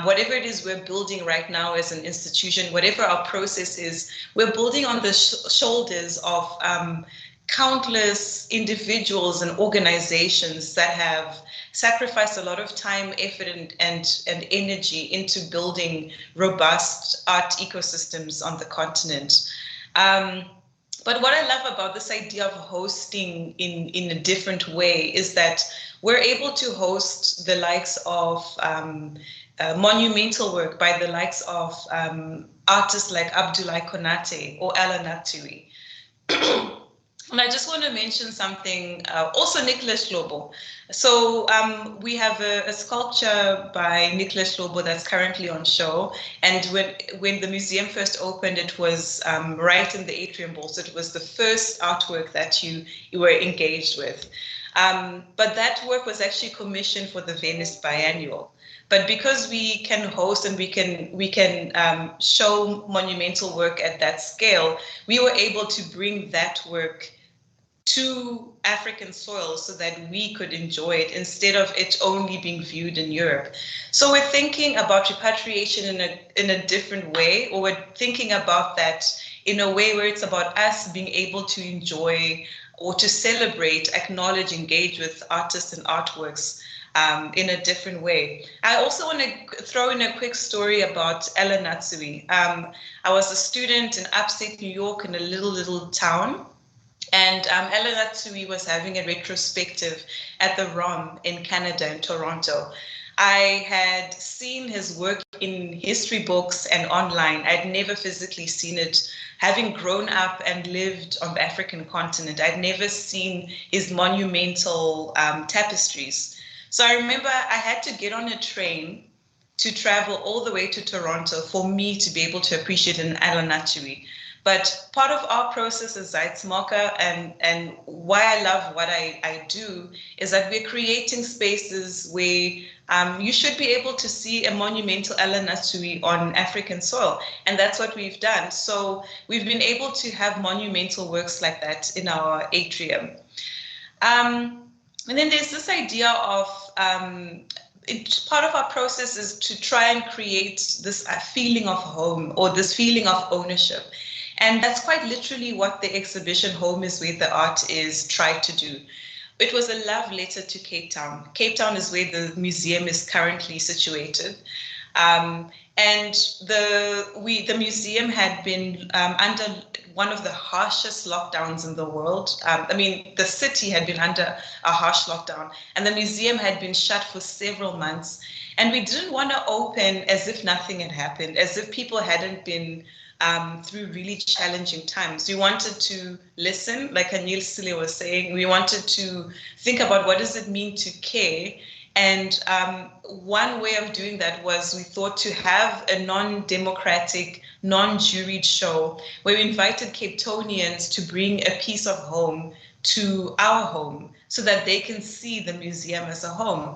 whatever it is we're building right now as an institution, whatever our process is, we're building on the shoulders of countless individuals and organizations that have sacrificed a lot of time, effort, and energy into building robust art ecosystems on the continent. But what I love about this idea of hosting in a different way is that we're able to host the likes of monumental work by the likes of artists like Abdoulaye Konate or Alan Atui. And I just want to mention something, also Nicholas Lobo. So we have a sculpture by Nicholas Lobo that's currently on show. And when the museum first opened, it was right in the atrium bowl. So it was the first artwork that you were engaged with. But that work was actually commissioned for the Venice Biennial. But because we can host and we can show monumental work at that scale, we were able to bring that work to African soil so that we could enjoy it instead of it only being viewed in Europe. So we're thinking about repatriation in a different way, or we're thinking about that in a way where it's about us being able to enjoy or to celebrate, acknowledge, engage with artists and artworks in a different way. I also want to throw in a quick story about Ella Natsui. I was a student in upstate New York in a little town, and Ella Natsui was having a retrospective at the ROM in Canada, in Toronto. I had seen his work in history books and online. I'd never physically seen it. Having grown up and lived on the African continent, I'd never seen his monumental tapestries. So I remember I had to get on a train to travel all the way to Toronto for me to be able to appreciate an Ella Natsui. But part of our process as Zuid-Afrika and why I love what I do is that we're creating spaces where you should be able to see a monumental Ella Natsui on African soil. And that's what we've done. So we've been able to have monumental works like that in our atrium. And then there's this idea of part of our process is to try and create this feeling of home or this feeling of ownership. And that's quite literally what the exhibition Home is Where the Art Is tried to do. It was a love letter to Cape Town. Cape Town is where the museum is currently situated. And the museum had been under one of the harshest lockdowns in the world. I mean, the city had been under a harsh lockdown, and the museum had been shut for several months. And we didn't want to open as if nothing had happened, as if people hadn't been through really challenging times. We wanted to listen, like Khanyisile was saying. We wanted to think about what does it mean to care. And one way of doing that was we thought to have a non-democratic, non-juried show where we invited Cape Townians to bring a piece of home to our home so that they can see the museum as a home.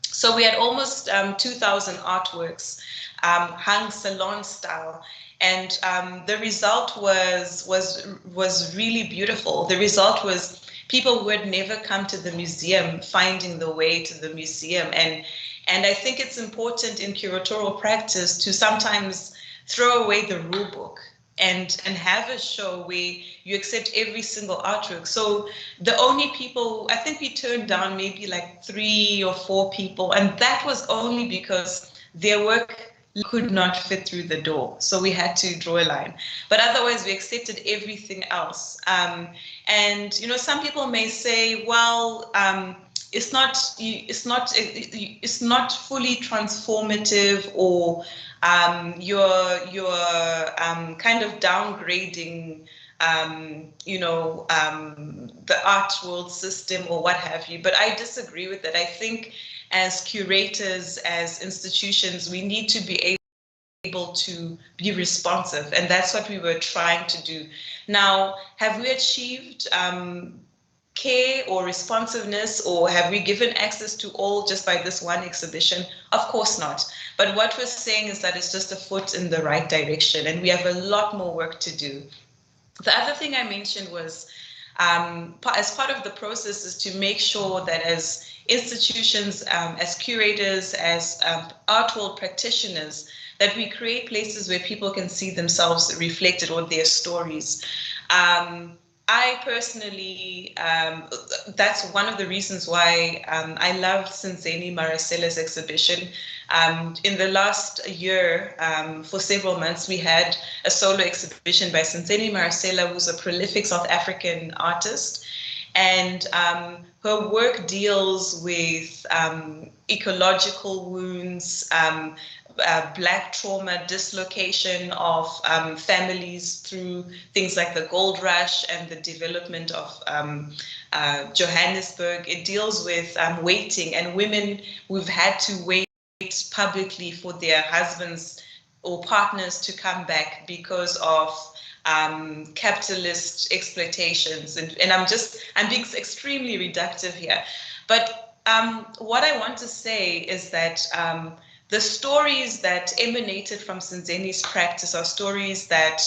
So we had almost 2,000 artworks hung salon style. And the result was really beautiful. The result was people who had never come to the museum finding the way to the museum. And I think it's important in curatorial practice to sometimes throw away the rule book and have a show where you accept every single artwork. So the only people, I think we turned down maybe like 3 or 4 people, and that was only because their work could not fit through the door. So we had to draw a line. But otherwise, we accepted everything else. And, you know, some people may say, well, it's not fully transformative, or you're kind of downgrading the art world system or what have you. But I disagree with that. I think as curators, as institutions, we need to be able to be responsive. And that's what we were trying to do. Now, have we achieved care or responsiveness, or have we given access to all just by this one exhibition? Of course not. But what we're saying is that it's just a foot in the right direction, and we have a lot more work to do. The other thing I mentioned was, as part of the process, is to make sure that as institutions, as curators, as art world practitioners, that we create places where people can see themselves reflected or their stories. I personally, that's one of the reasons why I love Tandazani Maracela's exhibition. In the last year, for several months, we had a solo exhibition by Tandazani Maracela, who's a prolific South African artist. And her work deals with ecological wounds, Black trauma, dislocation of families through things like the gold rush and the development of Johannesburg. It deals with waiting and women who've had to wait publicly for their husbands or partners to come back because of capitalist exploitations. And I'm being extremely reductive here. But what I want to say is that the stories that emanated from Tandazani's practice are stories that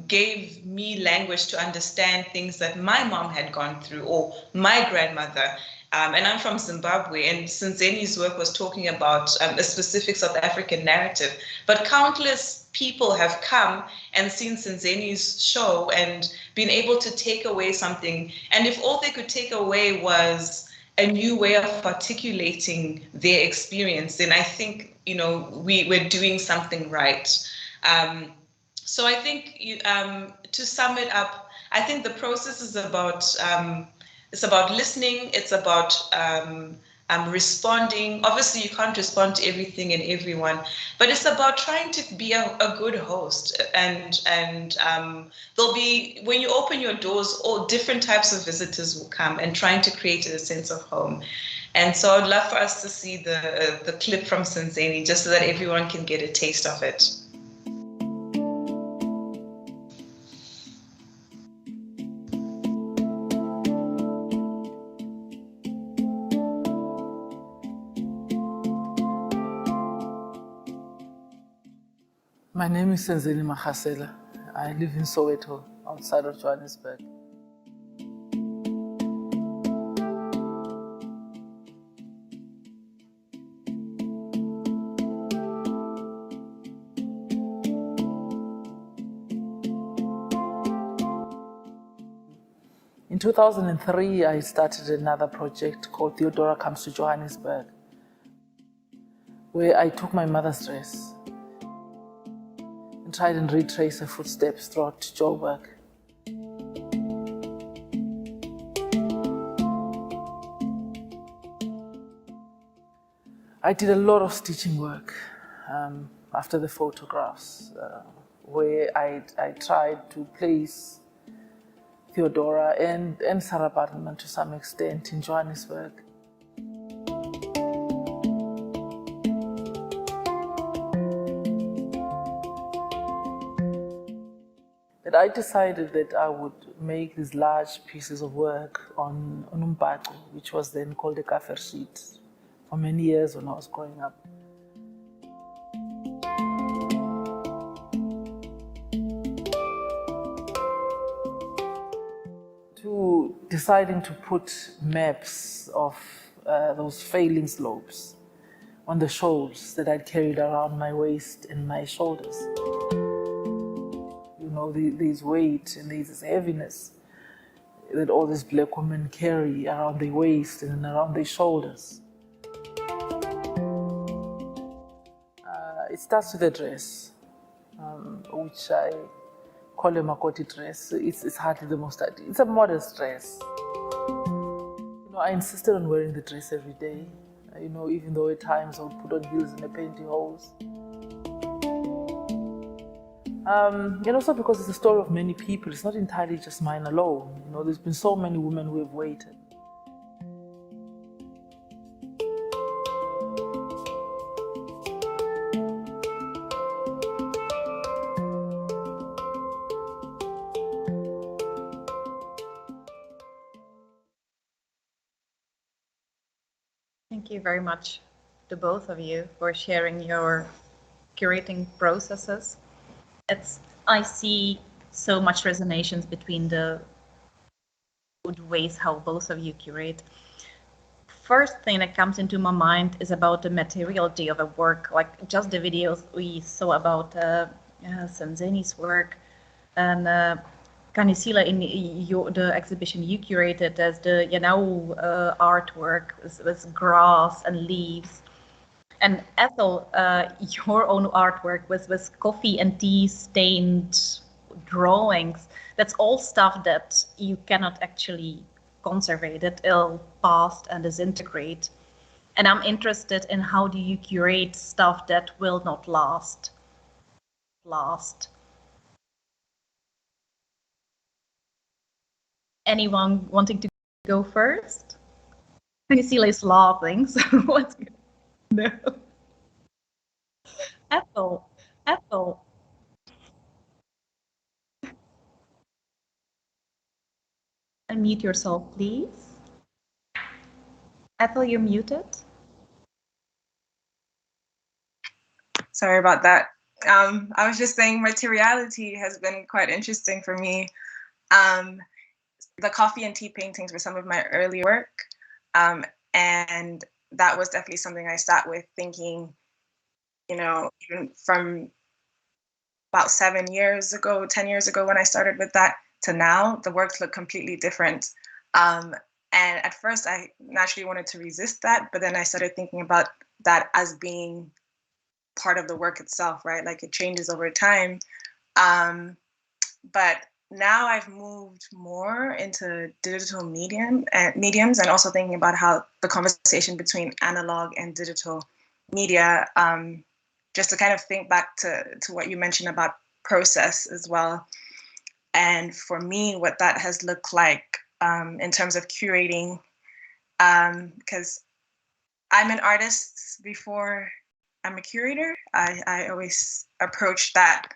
gave me language to understand things that my mom had gone through, or my grandmother. And I'm from Zimbabwe, and Senzeni's work was talking about a specific South African narrative. But countless people have come and seen Senzeni's show and been able to take away something. And if all they could take away was a new way of articulating their experience, then I think, you know, we're doing something right. So I think to sum it up, I think the process is about it's about listening. It's about responding. Obviously, you can't respond to everything and everyone, but it's about trying to be a good host. And there'll be, when you open your doors, all different types of visitors will come, and trying to create a sense of home. And so I'd love for us to see the clip from Senzeni, just so that everyone can get a taste of it. My name is Senzeni Mahasela. I live in Soweto, outside of Johannesburg. In 2003, I started another project called Theodora Comes to Johannesburg, where I took my mother's dress and tried and retrace her footsteps throughout Joburg. I did a lot of stitching work after the photographs, where I tried to place Theodora and Sarah Baartman to some extent in Johannesburg. That I decided that I would make these large pieces of work on umbhaqo, which was then called a kafir sheet, for many years when I was growing up. To deciding to put maps of those failing slopes on the shawls that I'd carried around my waist and my shoulders. You know, there's weight and there's this heaviness that all these black women carry around their waist and around their shoulders. It starts with a dress, which I call a makoti dress. It's hardly the most, it's a modest dress. You know, I insisted on wearing the dress every day, you know, even though at times I would put on heels and a pantyhose. And also because it's a story of many people, it's not entirely just mine alone. You know, there's been so many women who have waited. Thank you very much to both of you for sharing your curating processes. I see so much resonations between the ways how both of you curate. First thing that comes into my mind is about the materiality of a work, like just the videos we saw about Senzeni's work and Khanyisile in the exhibition you curated as the artwork with grass and leaves. And Ethel, your own artwork with coffee and tea stained drawings. That's all stuff that you cannot actually conserve. It'll pass and disintegrate. And I'm interested in how do you curate stuff that will not last. Anyone wanting to go first? Khanyisile is laughing, so what's good? No. Ethel. Unmute yourself, please. Ethel, you're muted. Sorry about that. I was just saying materiality has been quite interesting for me. The coffee and tea paintings were some of my early work. And that was definitely something I sat with thinking, even from about 7 years ago, 10 years ago when I started with that to now, the works look completely different. And at first I naturally wanted to resist that, but then I started thinking about that as being part of the work itself, right? Like it changes over time. But now I've moved more into digital mediums and also thinking about how the conversation between analog and digital media, just to kind of think back to what you mentioned about process as well. And for me, what that has looked like in terms of curating, because I'm an artist before I'm a curator. I always approach that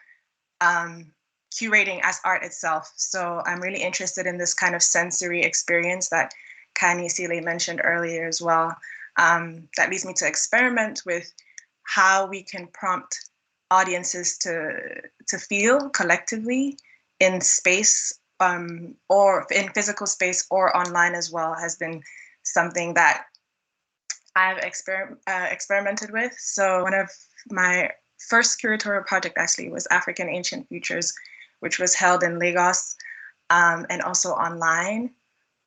curating as art itself. So I'm really interested in this kind of sensory experience that Khanyisile mentioned earlier as well. That leads me to experiment with how we can prompt audiences to feel collectively in space, or in physical space or online as well, has been something that I've experimented with. So one of my first curatorial project actually was African Ancient Futures, which was held in Lagos and also online.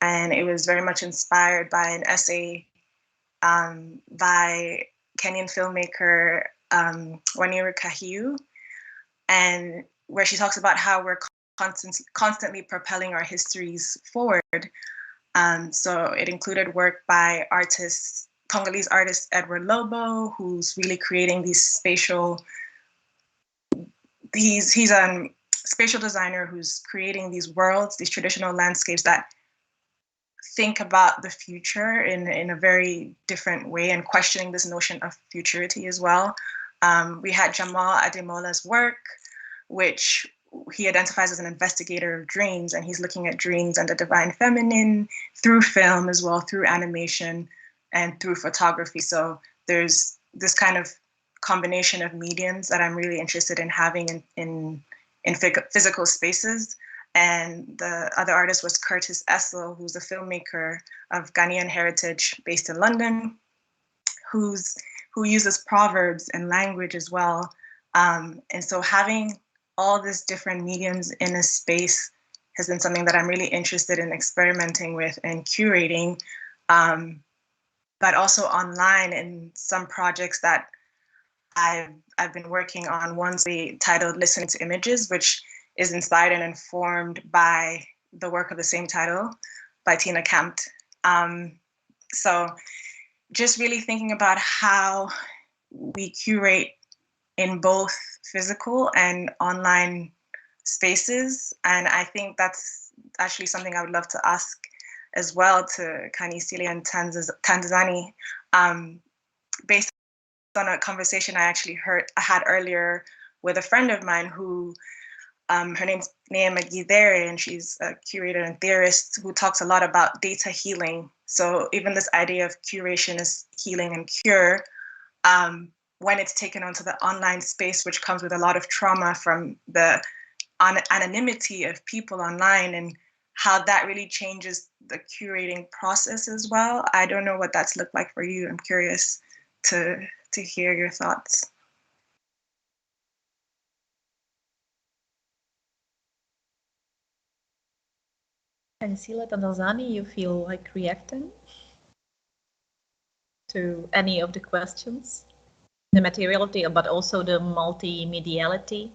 And it was very much inspired by an essay by Kenyan filmmaker Waniru, and where she talks about how we're constantly propelling our histories forward. So it included work by Congolese artist Edward Lobo, who's really creating these spatial. He's a spatial designer who's creating these worlds, these traditional landscapes that think about the future in a very different way and questioning this notion of futurity as well. We had Jamal Ademola's work, which he identifies as an investigator of dreams, and he's looking at dreams and the divine feminine through film as well, through animation and through photography. So there's this kind of combination of mediums that I'm really interested in having in physical spaces. And the other artist was Ethel, who's a filmmaker of Ghanaian heritage based in London, who uses proverbs and language as well. And so having all these different mediums in a space has been something that I'm really interested in experimenting with and curating, but also online in some projects that I've been working on. One's titled Listening to Images, which is inspired and informed by the work of the same title by Tina Kampt. So just really thinking about how we curate in both physical and online spaces. And I think that's actually something I would love to ask as well to Khanyisile and Tandazani, based on a conversation I had earlier with a friend of mine who, her name's Naima Gidere, and she's a curator and theorist who talks a lot about data healing. So even this idea of curation as healing and cure, when it's taken onto the online space, which comes with a lot of trauma from the anonymity of people online, and how that really changes the curating process as well. I don't know what that's looked like for you. I'm curious to hear your thoughts. Khanyisile, Tandazani, you feel like reacting to any of the questions? The materiality, but also the multimediality.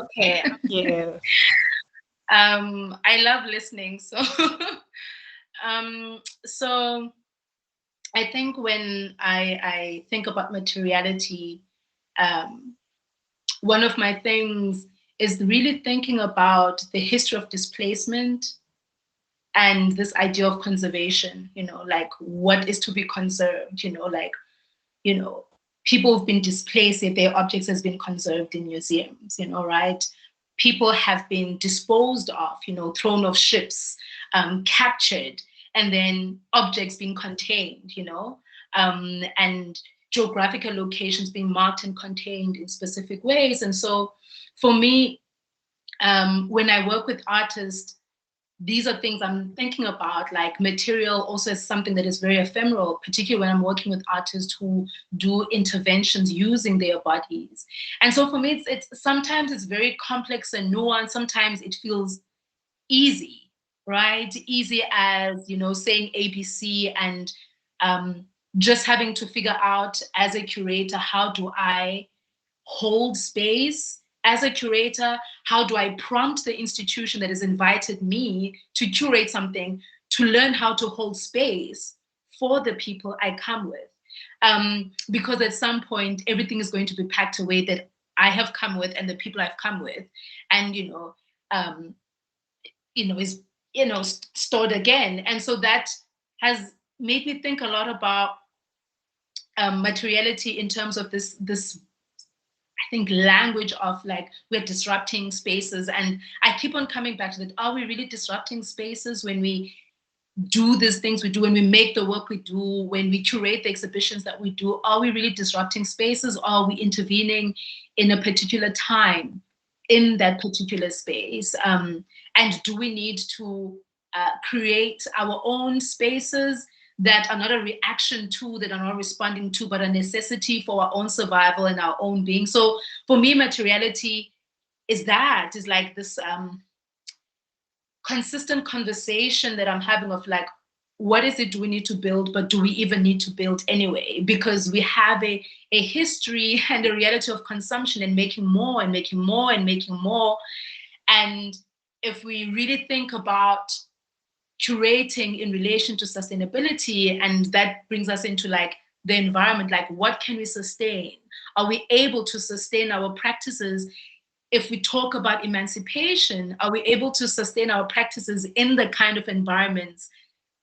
Okay. Yeah. I love listening. So, so I think when I think about materiality, one of my things is really thinking about the history of displacement and this idea of conservation, like what is to be conserved, people have been displaced, yet their objects has been conserved in museums, right? People have been disposed of, thrown off ships, captured, and then objects being contained, and geographical locations being marked and contained in specific ways. And so for me, when I work with artists, these are things I'm thinking about, like material also is something that is very ephemeral, particularly when I'm working with artists who do interventions using their bodies. And so for me, it's sometimes it's very complex and nuanced. Sometimes it feels easy, right? Easy as, you know, saying ABC and just having to figure out as a curator, how do I hold space? As a curator, how do I prompt the institution that has invited me to curate something to learn how to hold space for the people I come with? Because at some point, everything is going to be packed away that I have come with and the people I've come with, and is stored again. And so that has made me think a lot about materiality in terms of this I think language of like we're disrupting spaces. And I keep on coming back to that. Are we really disrupting spaces when we do these things we do, when we make the work we do, when we curate the exhibitions that we do? Are we really disrupting spaces? Or are we intervening in a particular time in that particular space? And do we need to create our own spaces that are not a reaction to, that are not responding to, but a necessity for our own survival and our own being? So for me, materiality is like this consistent conversation that I'm having of like, what is it do we need to build, but do we even need to build anyway? Because we have a history and a reality of consumption and making more and making more and making more. And if we really think about curating in relation to sustainability, and that brings us into like the environment, like what can we sustain? Are we able to sustain our practices? If we talk about emancipation, are we able to sustain our practices in the kind of environments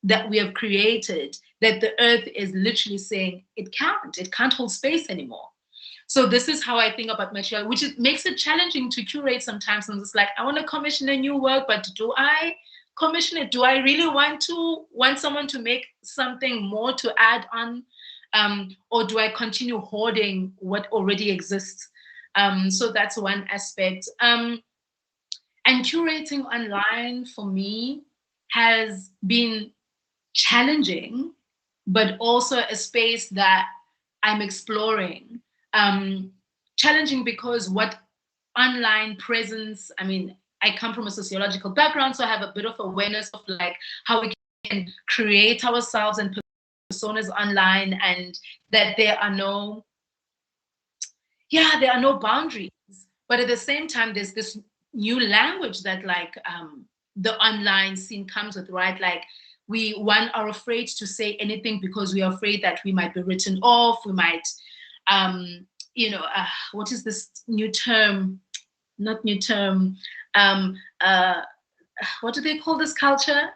that we have created, that the earth is literally saying it can't hold space anymore? So this is how I think about material, which makes it challenging to curate sometimes. And it's like, I want to commission a new work, but do I commission it? Do I really want someone to make something more to add on? Or do I continue hoarding what already exists? So that's one aspect. And curating online for me has been challenging, but also a space that I'm exploring. Challenging because what online presence, I mean, I come from a sociological background, so I have a bit of awareness of like how we can create ourselves and personas online, and that there are no boundaries. But at the same time, there's this new language that like the online scene comes with, right? Like we are afraid to say anything because we are afraid that we might be written off, we might, what is this new term? Not new term. What do they call this culture?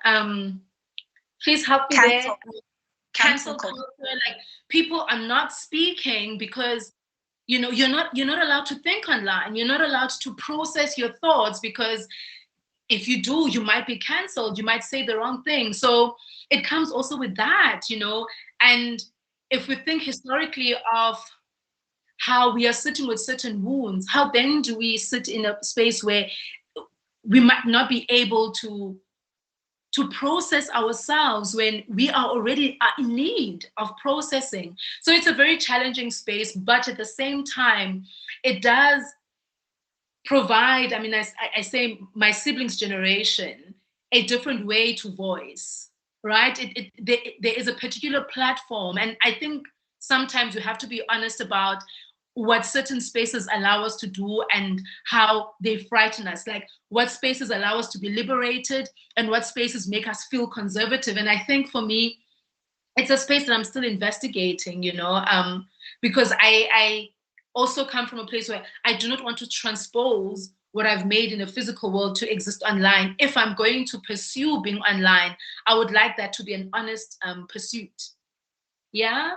Please help me there. Cancel culture. Like people are not speaking because you're not allowed to think online. You're not allowed to process your thoughts, because if you do, you might be canceled. You might say the wrong thing. So it comes also with that, And if we think historically of how we are sitting with certain wounds, how then do we sit in a space where we might not be able to process ourselves when we are already in need of processing? So it's a very challenging space, but at the same time, it does provide, I mean, I say my siblings' generation, a different way to voice, right? There is a particular platform, and I think sometimes you have to be honest about what certain spaces allow us to do and how they frighten us, like what spaces allow us to be liberated and what spaces make us feel conservative. And I think for me, it's a space that I'm still investigating, because I also come from a place where I do not want to transpose what I've made in a physical world to exist online. If I'm going to pursue being online, I would like that to be an honest pursuit. Yeah.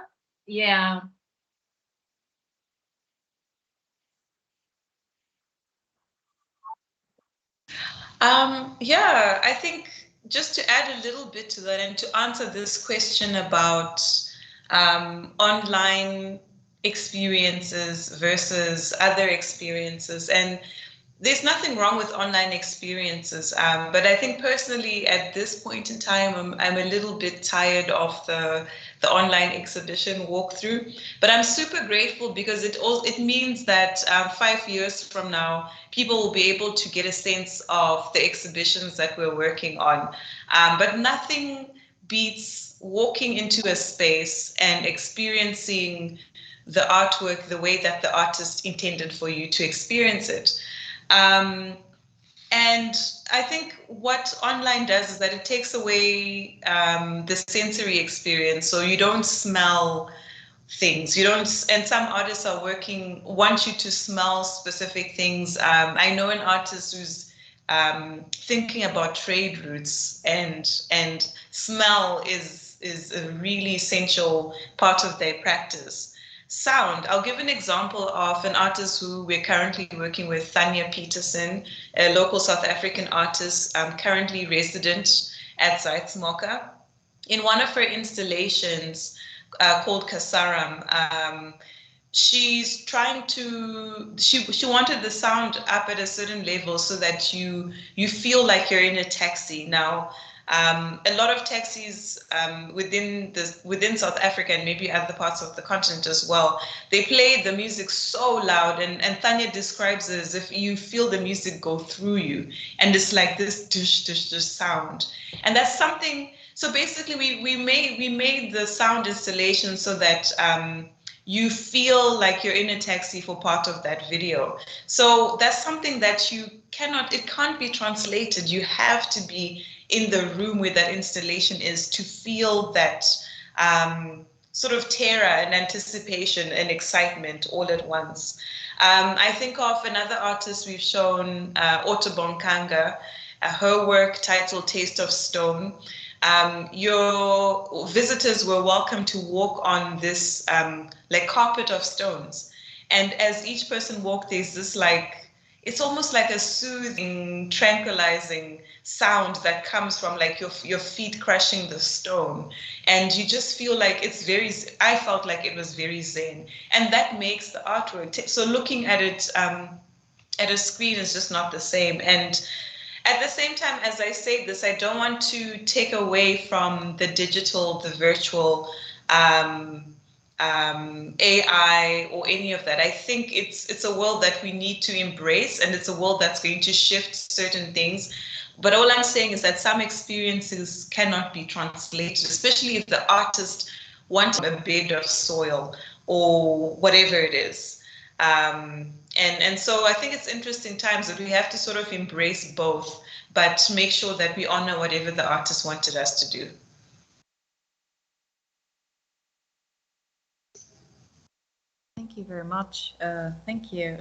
I think just to add a little bit to that and to answer this question about online experiences versus other experiences. And there's nothing wrong with online experiences, but I think personally at this point in time, I'm a little bit tired of the online exhibition walkthrough. But I'm super grateful because it means that 5 years from now, people will be able to get a sense of the exhibitions that we're working on. But nothing beats walking into a space and experiencing the artwork the way that the artist intended for you to experience it. And I think what online does is that it takes away the sensory experience. So you don't smell things. You don't, and some artists want you to smell specific things. I know an artist who's thinking about trade routes, and smell is a really essential part of their practice. Sound. I'll give an example of an artist who we're currently working with, Thanya Peterson, a local South African artist, currently resident at Zuid-Afrikahuis. In one of her installations called Kasaram, she's trying to, she wanted the sound up at a certain level so that you feel like you're in a taxi. Now, a lot of taxis within South Africa and maybe other parts of the continent as well, they play the music so loud, and Thanya describes it as if you feel the music go through you, and it's like this dush dush dush sound. And that's something, so basically we made the sound installation so that you feel like you're in a taxi for part of that video. So that's something that it can't be translated. You have to be in the room where that installation is to feel that sort of terror and anticipation and excitement all at once. I think of another artist we've shown, Otto her work titled Taste of Stone. Your visitors were welcome to walk on this like carpet of stones. And as each person walked, there's this it's almost like a soothing, tranquilizing sound that comes from like your feet crushing the stone. And you just feel like I felt like it was very zen. And that makes the artwork, so looking at it at a screen is just not the same. And at the same time, as I say this, I don't want to take away from the digital, the virtual, AI or any of that. I think it's a world that we need to embrace, and it's a world that's going to shift certain things. But all I'm saying is that some experiences cannot be translated, especially if the artist wants a bed of soil or whatever it is. And so I think it's interesting times that we have to sort of embrace both, but make sure that we honor whatever the artist wanted us to do. Thank you very much. Thank you.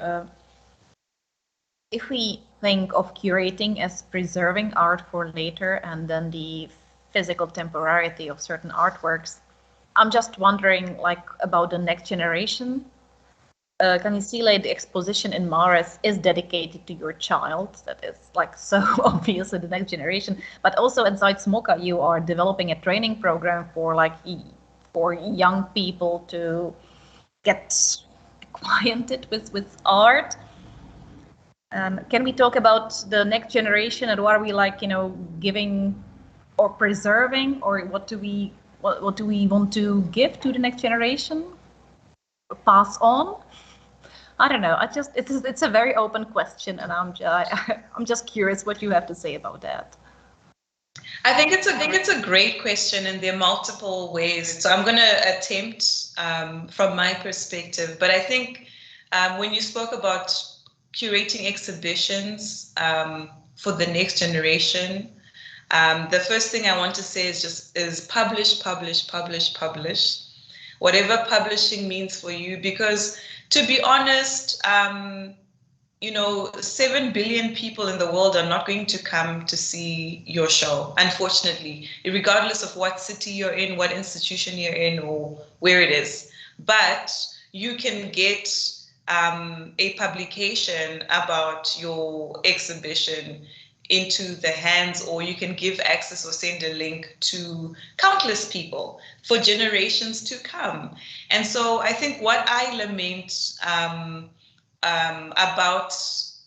If we think of curating as preserving art for later and then the physical temporality of certain artworks, I'm just wondering about the next generation. Khanyisile, the exposition in Maris is dedicated to your child. That is so obvious in the next generation. But also at Zuid-Afrikahuis, you are developing a training program for young people to get acquainted with art. Can we talk about the next generation and what are we giving or preserving, or what do we want to give to the next generation? Pass on? I don't know. It's a very open question, and I'm just curious what you have to say about that. I think it's a great question, and there are multiple ways. So I'm going to attempt from my perspective. But I think when you spoke about curating exhibitions for the next generation, the first thing I want to say is publish, publish, publish, publish. Whatever publishing means for you, because to be honest, 7 billion people in the world are not going to come to see your show, unfortunately, regardless of what city you're in, what institution you're in, or where it is. But you can get a publication about your exhibition into the hands, or you can give access or send a link to countless people for generations to come. And so I think what I lament about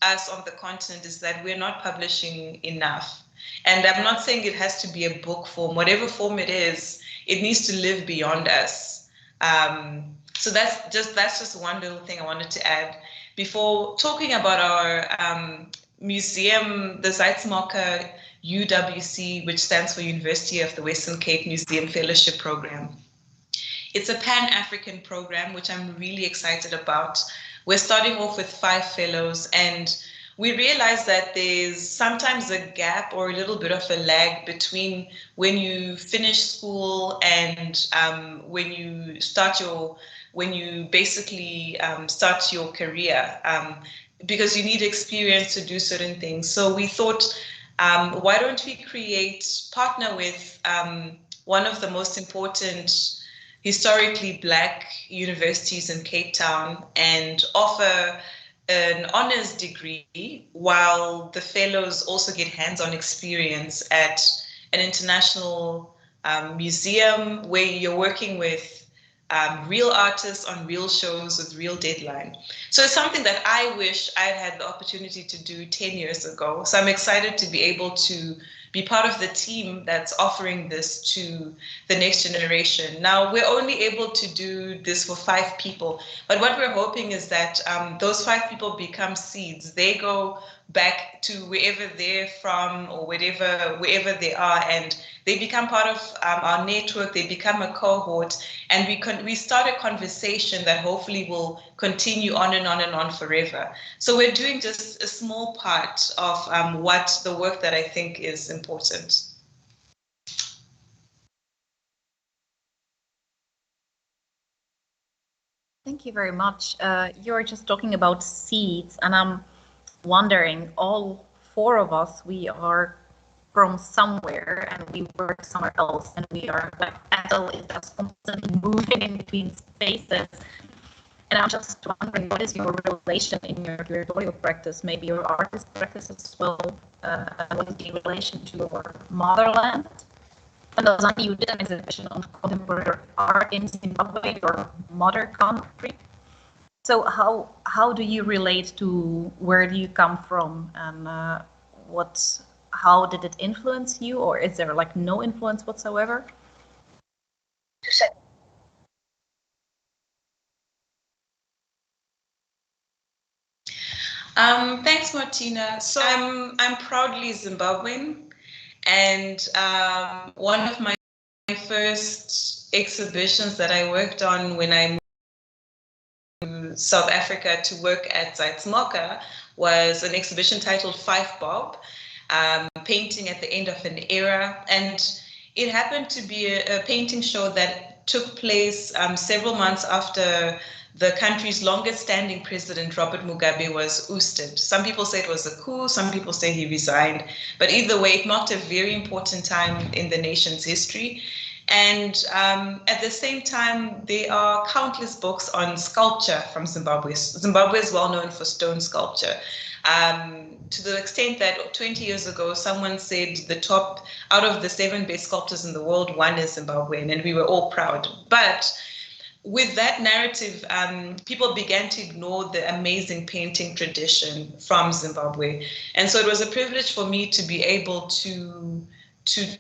us on the continent is that we're not publishing enough. And I'm not saying it has to be a book form, whatever form it is, it needs to live beyond us. So that's just one little thing I wanted to add. Before talking about our museum, the Zuid-Afrikahuis UWC, which stands for University of the Western Cape Museum Fellowship Program. It's a Pan-African program, which I'm really excited about. We're starting off with 5 fellows, and we realize that there's sometimes a gap or a little bit of a lag between when you finish school and when you basically start your career, because you need experience to do certain things. So we thought, why don't we partner with one of the most important historically Black universities in Cape Town and offer an honors degree while the fellows also get hands-on experience at an international museum where you're working with real artists on real shows with real deadline. So it's something that I wish I'd had the opportunity to do 10 years ago. So I'm excited to be able to be part of the team that's offering this to the next generation. Now, we're only able to do this for 5 people, but what we're hoping is that those 5 people become seeds. They go back to wherever they're from or wherever they are, and they become part of our network. They become a cohort, and we start a conversation that hopefully will continue on and on and on forever. So we're doing just a small part of what the work that I think is important. Thank you very much. You're just talking about seeds, and I'm wondering, all 4 of us, we are from somewhere and we work somewhere else, and we are like Ethel is just constantly moving in between spaces. And I'm just wondering, what is your relation in your curatorial practice, maybe your artist practice as well? What is the relation to your motherland? Tandazani, you did an exhibition on contemporary art in Zimbabwe, your mother country. So how do you relate to where do you come from, and how did it influence you, or is there like no influence whatsoever? Thanks, Martina. So I'm proudly Zimbabwean, and one of my first exhibitions that I worked on when I moved to South Africa to work at Zuid-Afrikahuis was an exhibition titled Fife Bob, painting at the end of an era. And it happened to be a painting show that took place several months after the country's longest standing president, Robert Mugabe, was ousted. Some people say it was a coup, some people say he resigned, but either way, it marked a very important time in the nation's history. And at the same time, there are countless books on sculpture from Zimbabwe. Zimbabwe is well known for stone sculpture. To the extent that 20 years ago, someone said the top, out of the 7 best sculptors in the world, 1 is Zimbabwean, and we were all proud. But with that narrative, people began to ignore the amazing painting tradition from Zimbabwe. And so it was a privilege for me to be able to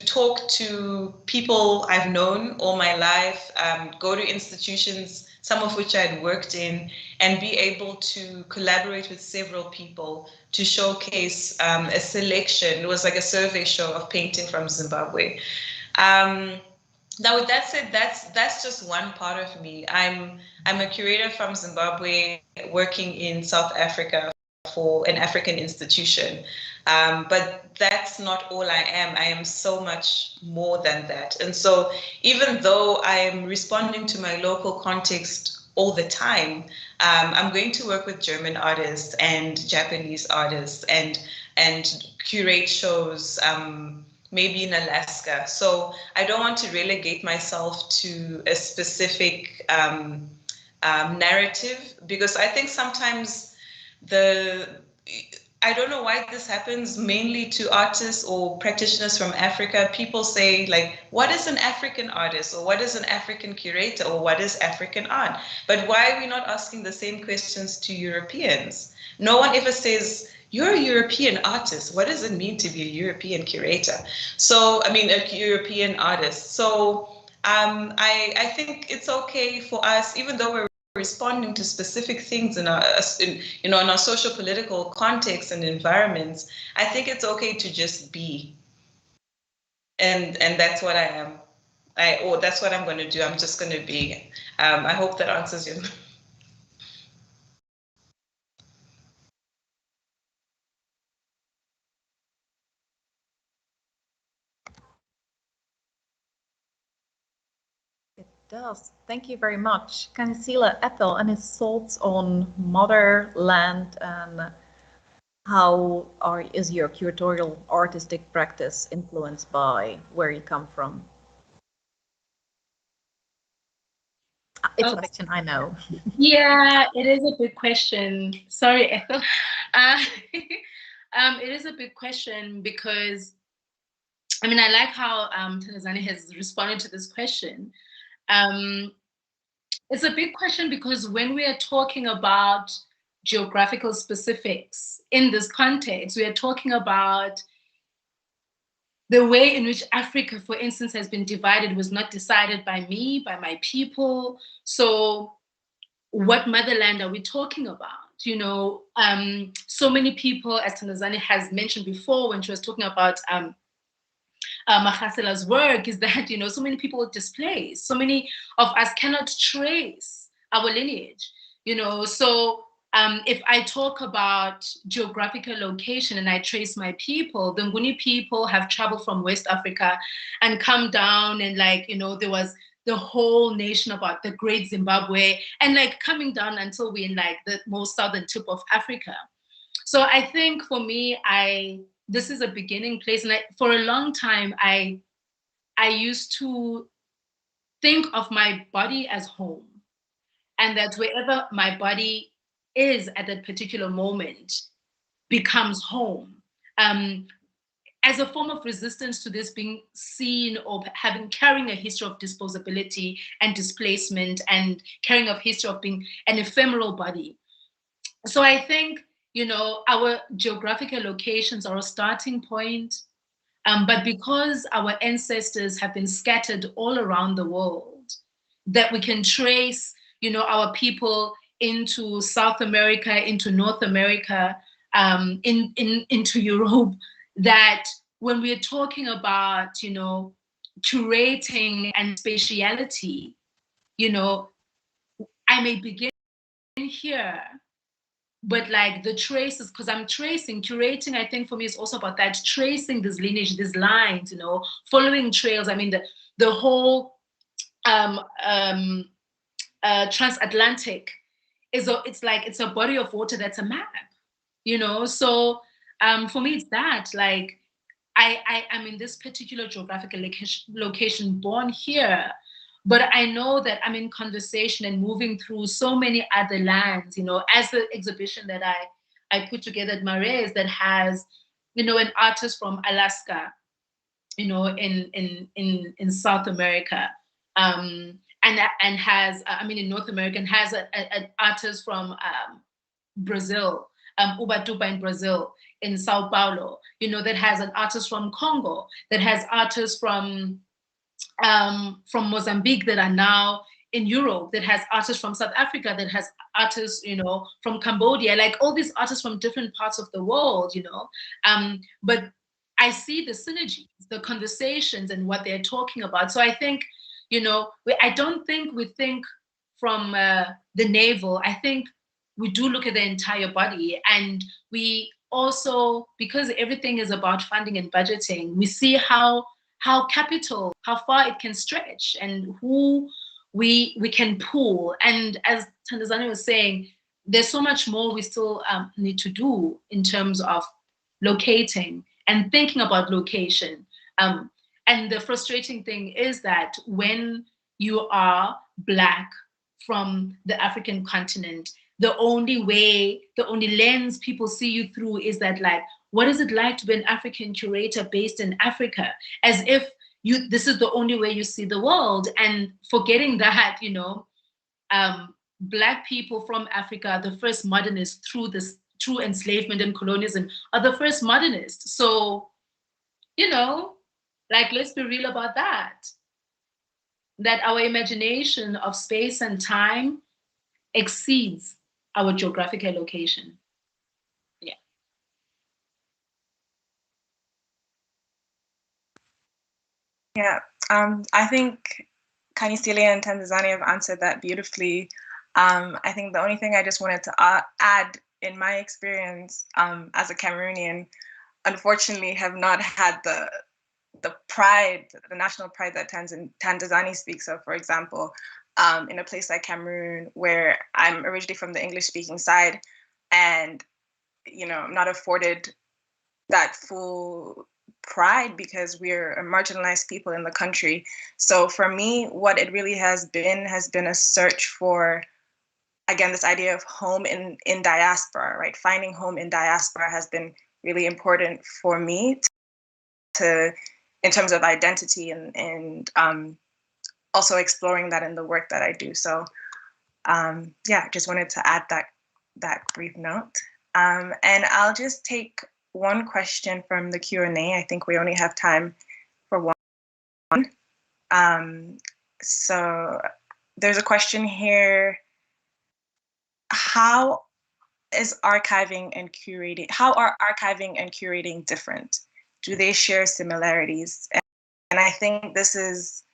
talk to people I've known all my life, go to institutions, some of which I had worked in, and be able to collaborate with several people to showcase a selection. It was like a survey show of painting from Zimbabwe. Now, with that said, that's just one part of me. I'm a curator from Zimbabwe working in South Africa for an African institution. But that's not all I am. I am so much more than that. And so even though I am responding to my local context all the time, I'm going to work with German artists and Japanese artists and curate shows, maybe in Alaska. So I don't want to relegate myself to a specific narrative, because I think sometimes I don't know why this happens mainly to artists or practitioners from Africa. People say, like, what is an African artist, or what is an African curator, or what is African art? But why are we not asking the same questions to Europeans? No one ever says, you're a European artist. What does it mean to be a European curator? So, I mean, a European artist. So I think it's okay for us, even though we're responding to specific things in our, in our social political context and environments, I think it's okay to just be. And that's what I am. Or that's what I'm going to do. I'm just going to be. I hope that answers you. It does. Thank you very much. Khanyisile, Ethel, any thoughts on motherland and how is your curatorial artistic practice influenced by where you come from? It's a question, I know. Yeah, it is a big question. Sorry, Ethel. It is a big question because, I mean, I like how Tandazani has responded to this question. It's a big question because when we are talking about geographical specifics in this context, we are talking about the way in which Africa, for instance, has been divided was not decided by me, by my people. So what motherland are we talking about? You know, so many people, as Tandazani has mentioned before when she was talking about Khanyisile's work, is that, you know, so many people are displaced. So many of us cannot trace our lineage, you know. So if I talk about geographical location and I trace my people, the Nguni people have traveled from West Africa and come down, and, like, you know, there was the whole nation about the Great Zimbabwe, and, like, coming down until we're in, like, the most southern tip of Africa. So I think for me, this is a beginning place. And for a long time, I used to think of my body as home, and that wherever my body is at that particular moment becomes home. As a form of resistance to this being seen or carrying a history of disposability and displacement, and carrying a history of being an ephemeral body. So I think, you know, our geographical locations are a starting point, but because our ancestors have been scattered all around the world, that we can trace, you know, our people into South America, into North America, into Europe, that when we're talking about, you know, curating and spatiality, you know, I may begin here, but, like, the traces, because I'm tracing, curating, I think for me is also about that, tracing this lineage, these lines, you know, following trails. I mean, the whole transatlantic it's a body of water that's a map, you know. So for me, it's that, like, I am in this particular geographical location, born here, but I know that I'm in conversation and moving through so many other lands, you know, as the exhibition that I put together at Marais that has, you know, an artist from Alaska, you know, in South America, and has, I mean, in North America, and has an artist from Brazil, Ubatuba in Brazil, in Sao Paulo, you know, that has an artist from Congo, that has artists from Mozambique that are now in Europe, that has artists from South Africa, that has artists, you know, from Cambodia, like all these artists from different parts of the world, you know. But I see the synergies, the conversations, and what they're talking about. So I think, you know, I don't think we think from the navel. I think we do look at the entire body, and we also, because everything is about funding and budgeting, we see how capital, how far it can stretch, and who we can pull. And as Tandazani was saying, there's so much more we still need to do in terms of locating and thinking about location. And the frustrating thing is that when you are Black from the African continent, the only lens people see you through is that, like, what is it like to be an African curator based in Africa? As if this is the only way you see the world, and forgetting that, Black people from Africa, the first modernists through enslavement and colonialism, are the first modernists. So, like, let's be real about that. That our imagination of space and time exceeds our geographical location. Yeah. Yeah, I think Khanyisile and Tandazani have answered that beautifully. I think the only thing I just wanted to add, in my experience as a Cameroonian, unfortunately have not had the pride, the national pride that Tandazani speaks of, for example, in a place like Cameroon, where I'm originally from the English-speaking side, and I'm not afforded that full pride because we're a marginalized people in the country. So for me, what it really has been a search for, again, this idea of home in diaspora, right? Finding home in diaspora has been really important for me to in terms of identity and also exploring that in the work that I do. So just wanted to add that brief note. And I'll just take one question from the Q&A. I think we only have time for one. So there's a question here. How are archiving and curating different? Do they share similarities? And I think this is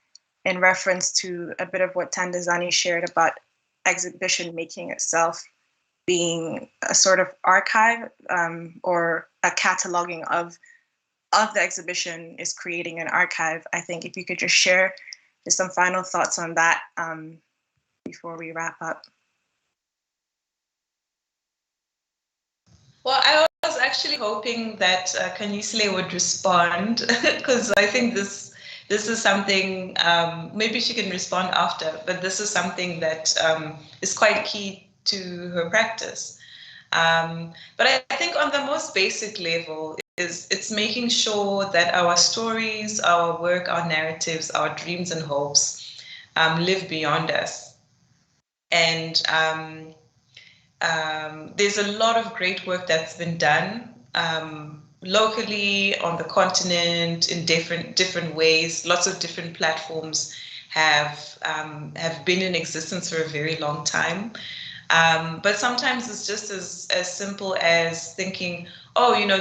in reference to a bit of what Tandazani shared about exhibition making itself being a sort of archive or a cataloging of the exhibition is creating an archive. I think if you could just share just some final thoughts on that before we wrap up. Well, I was actually hoping that Khanyisile would respond, because I think this is something, maybe she can respond after, but this is something that is quite key to her practice. But I think on the most basic level it's making sure that our stories, our work, our narratives, our dreams and hopes live beyond us. And there's a lot of great work that's been done locally, on the continent, in different ways. Lots of different platforms have been in existence for a very long time. But sometimes it's just as simple as thinking,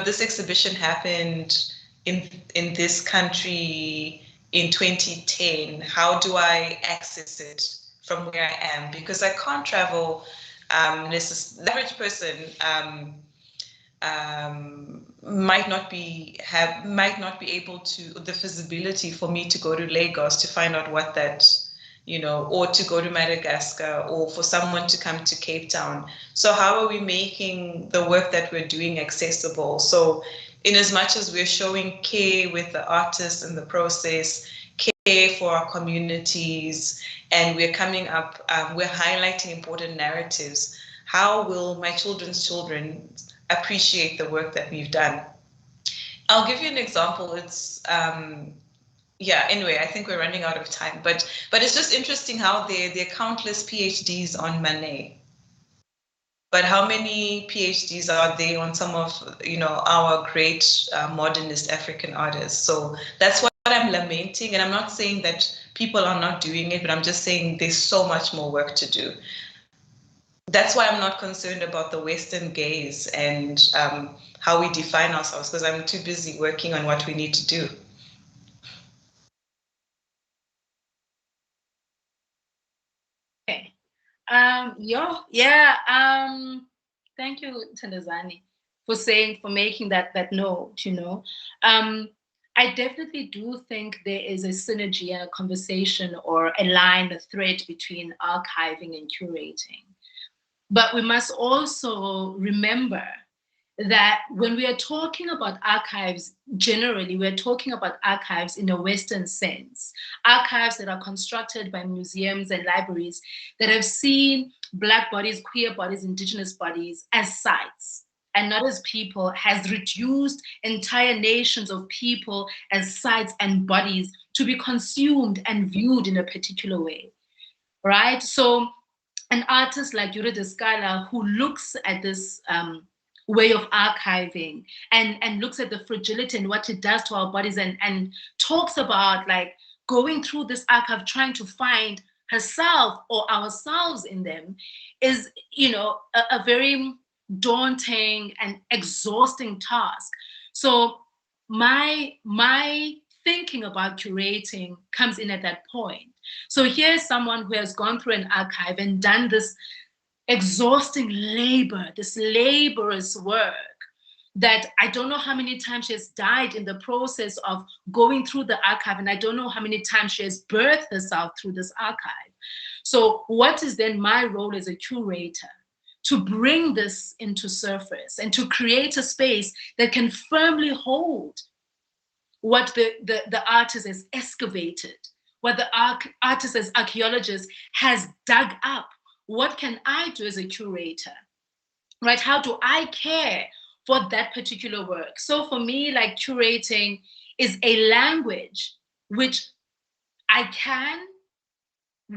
this exhibition happened in this country in 2010. How do I access it from where I am? Because I can't travel. The average person might not be able to the feasibility for me to go to Lagos to find out what that, or to go to Madagascar, or for someone to come to Cape Town. So how are we making the work that we're doing accessible? So in as much as we're showing care with the artists in the process, care for our communities, and we're coming up, we're highlighting important narratives, how will my children's children appreciate the work that we've done? I'll give you an example. It's anyway, I think we're running out of time, but it's just interesting how there are countless PhDs on Manet. But how many PhDs are there on some of our great modernist African artists? So that's what I'm lamenting, and I'm not saying that people are not doing it, but I'm just saying there's so much more work to do. That's why I'm not concerned about the Western gaze and how we define ourselves, because I'm too busy working on what we need to do. Okay. Thank you, Tandazani, for making that note. I definitely do think there is a synergy and a conversation or a line, a thread between archiving and curating. But we must also remember that when we are talking about archives, generally, we're talking about archives in a Western sense, archives that are constructed by museums and libraries that have seen Black bodies, queer bodies, Indigenous bodies as sites and not as people, has reduced entire nations of people as sites and bodies to be consumed and viewed in a particular way, right? So an artist like Zuid-Afrikahuis, who looks at this way of archiving and looks at the fragility and what it does to our bodies and talks about like going through this archive, trying to find herself or ourselves in them, is, you know, a very daunting and exhausting task. So my thinking about curating comes in at that point. So here's someone who has gone through an archive and done this exhausting labor, this laborious work that I don't know how many times she has died in the process of going through the archive, and I don't know how many times she has birthed herself through this archive. So what is then my role as a curator? To bring this into surface and to create a space that can firmly hold what the artist has excavated, what the artist as archaeologist has dug up. What can I do as a curator, right? How do I care for that particular work? So for me, like, curating is a language which I can,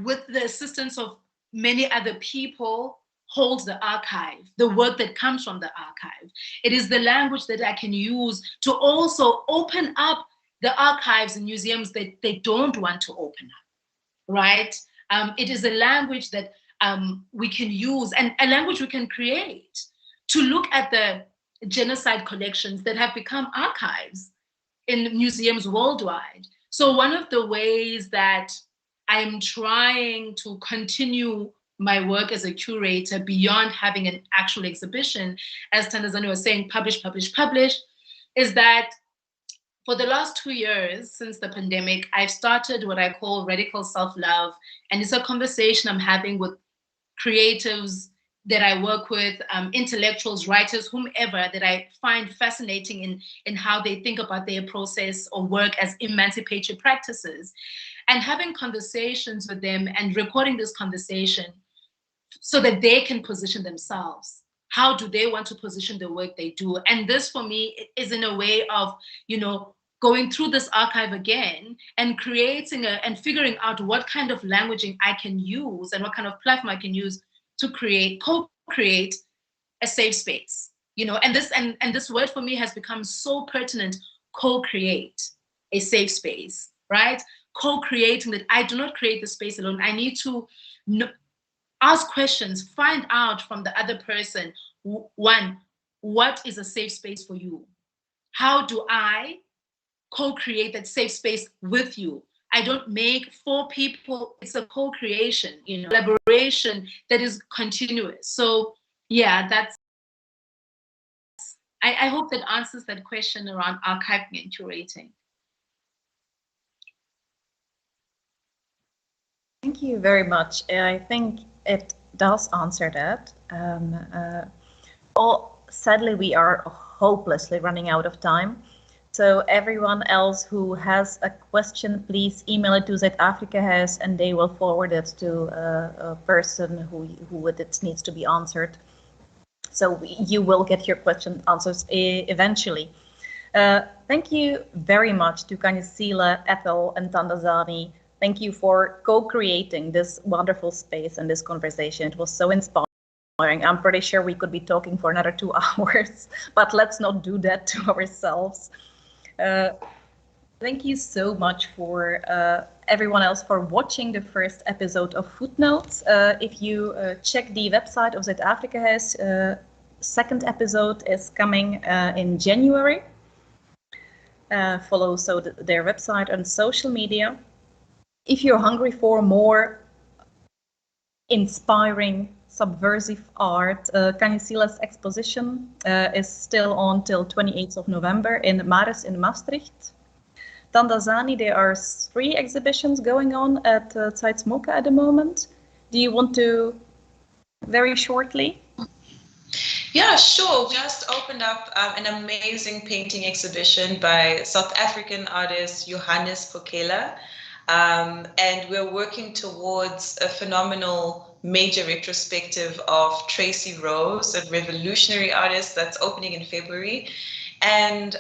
with the assistance of many other people, holds the archive, the work that comes from the archive. It is the language that I can use to also open up the archives and museums that they don't want to open up, right? It is a language that we can use, and a language we can create to look at the genocide collections that have become archives in museums worldwide. So one of the ways that I'm trying to continue my work as a curator beyond having an actual exhibition, as Tandazani was saying, publish, is that for the last 2 years since the pandemic, I've started what I call radical self-love. And it's a conversation I'm having with creatives that I work with, intellectuals, writers, whomever that I find fascinating in how they think about their process or work as emancipatory practices, and having conversations with them and recording this conversation so that they can position themselves. How do they want to position the work they do? And this for me is in a way of, you know, going through this archive again and creating and figuring out what kind of languaging I can use and what kind of platform I can use to co-create a safe space, you know. And this word for me has become so pertinent: co-create a safe space, right? Co-creating, that I do not create the space alone. I need to ask questions, find out from the other person, one, what is a safe space for you? How do I co-create that safe space with you? I don't make for people, it's a co-creation, you know, collaboration that is continuous. So yeah, I hope that answers that question around archiving and curating. Thank you very much. I think it does answer that. Sadly, we are hopelessly running out of time. So everyone else who has a question, please email it to Zuid-Afrikahuis and they will forward it to a person who it needs to be answered. So you will get your question answers eventually. Thank you very much to Khanyisile, Ethel, and Tandazani. Thank you for co-creating this wonderful space and this conversation. It was so inspiring. I'm pretty sure we could be talking for another 2 hours, but let's not do that to ourselves. Thank you so much for everyone else for watching the first episode of Footnotes. If you check the website of Zuid-Afrikahuis, second episode is coming in January. Follow their website and social media. If you're hungry for more inspiring, subversive art, Khanyisile's exposition is still on till 28th of November in Maris in Maastricht. Tandazani, there are 3 exhibitions going on at Zuid-Afrikahuis at the moment. Do you want to very shortly? Yeah, sure. We just opened up an amazing painting exhibition by South African artist Johannes Pokela. And we're working towards a phenomenal major retrospective of Tracy Rose, a revolutionary artist that's opening in February. And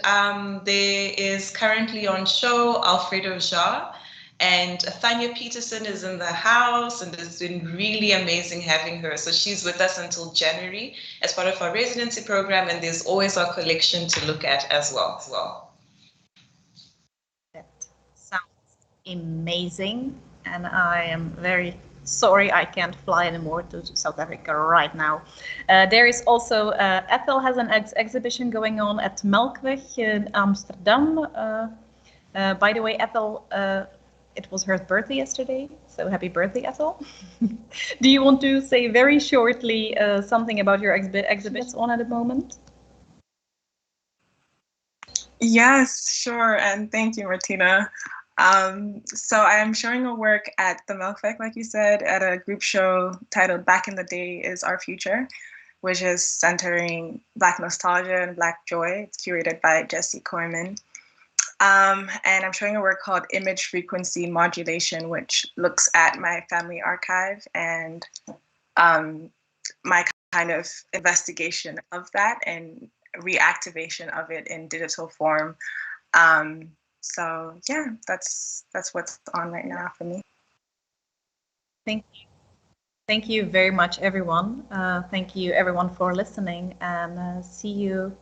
there is currently on show Alfredo Jar, and Thanya Peterson is in the house, and it's been really amazing having her. So she's with us until January as part of our residency program, and there's always our collection to look at as well. That sounds amazing, and I am very sorry I can't fly anymore to South Africa right now. There is also, Ethel has an exhibition going on at Melkweg in Amsterdam. By the way, Ethel, it was her birthday yesterday, so happy birthday, Ethel. Do you want to say very shortly something about your exhibits on at the moment? Yes, sure, and thank you, Martina. So I am showing a work at the Melkweg, like you said, at a group show titled Back in the Day is Our Future, which is centering Black nostalgia and Black joy. It's curated by Jessie Corman. And I'm showing a work called Image Frequency Modulation, which looks at my family archive and my kind of investigation of that and reactivation of it in digital form. So yeah, that's what's on right now for me. Thank you. Thank you very much, everyone. Thank you, everyone, for listening, and see you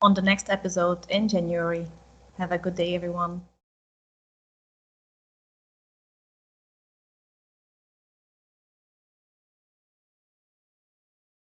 on the next episode in January. Have a good day, everyone.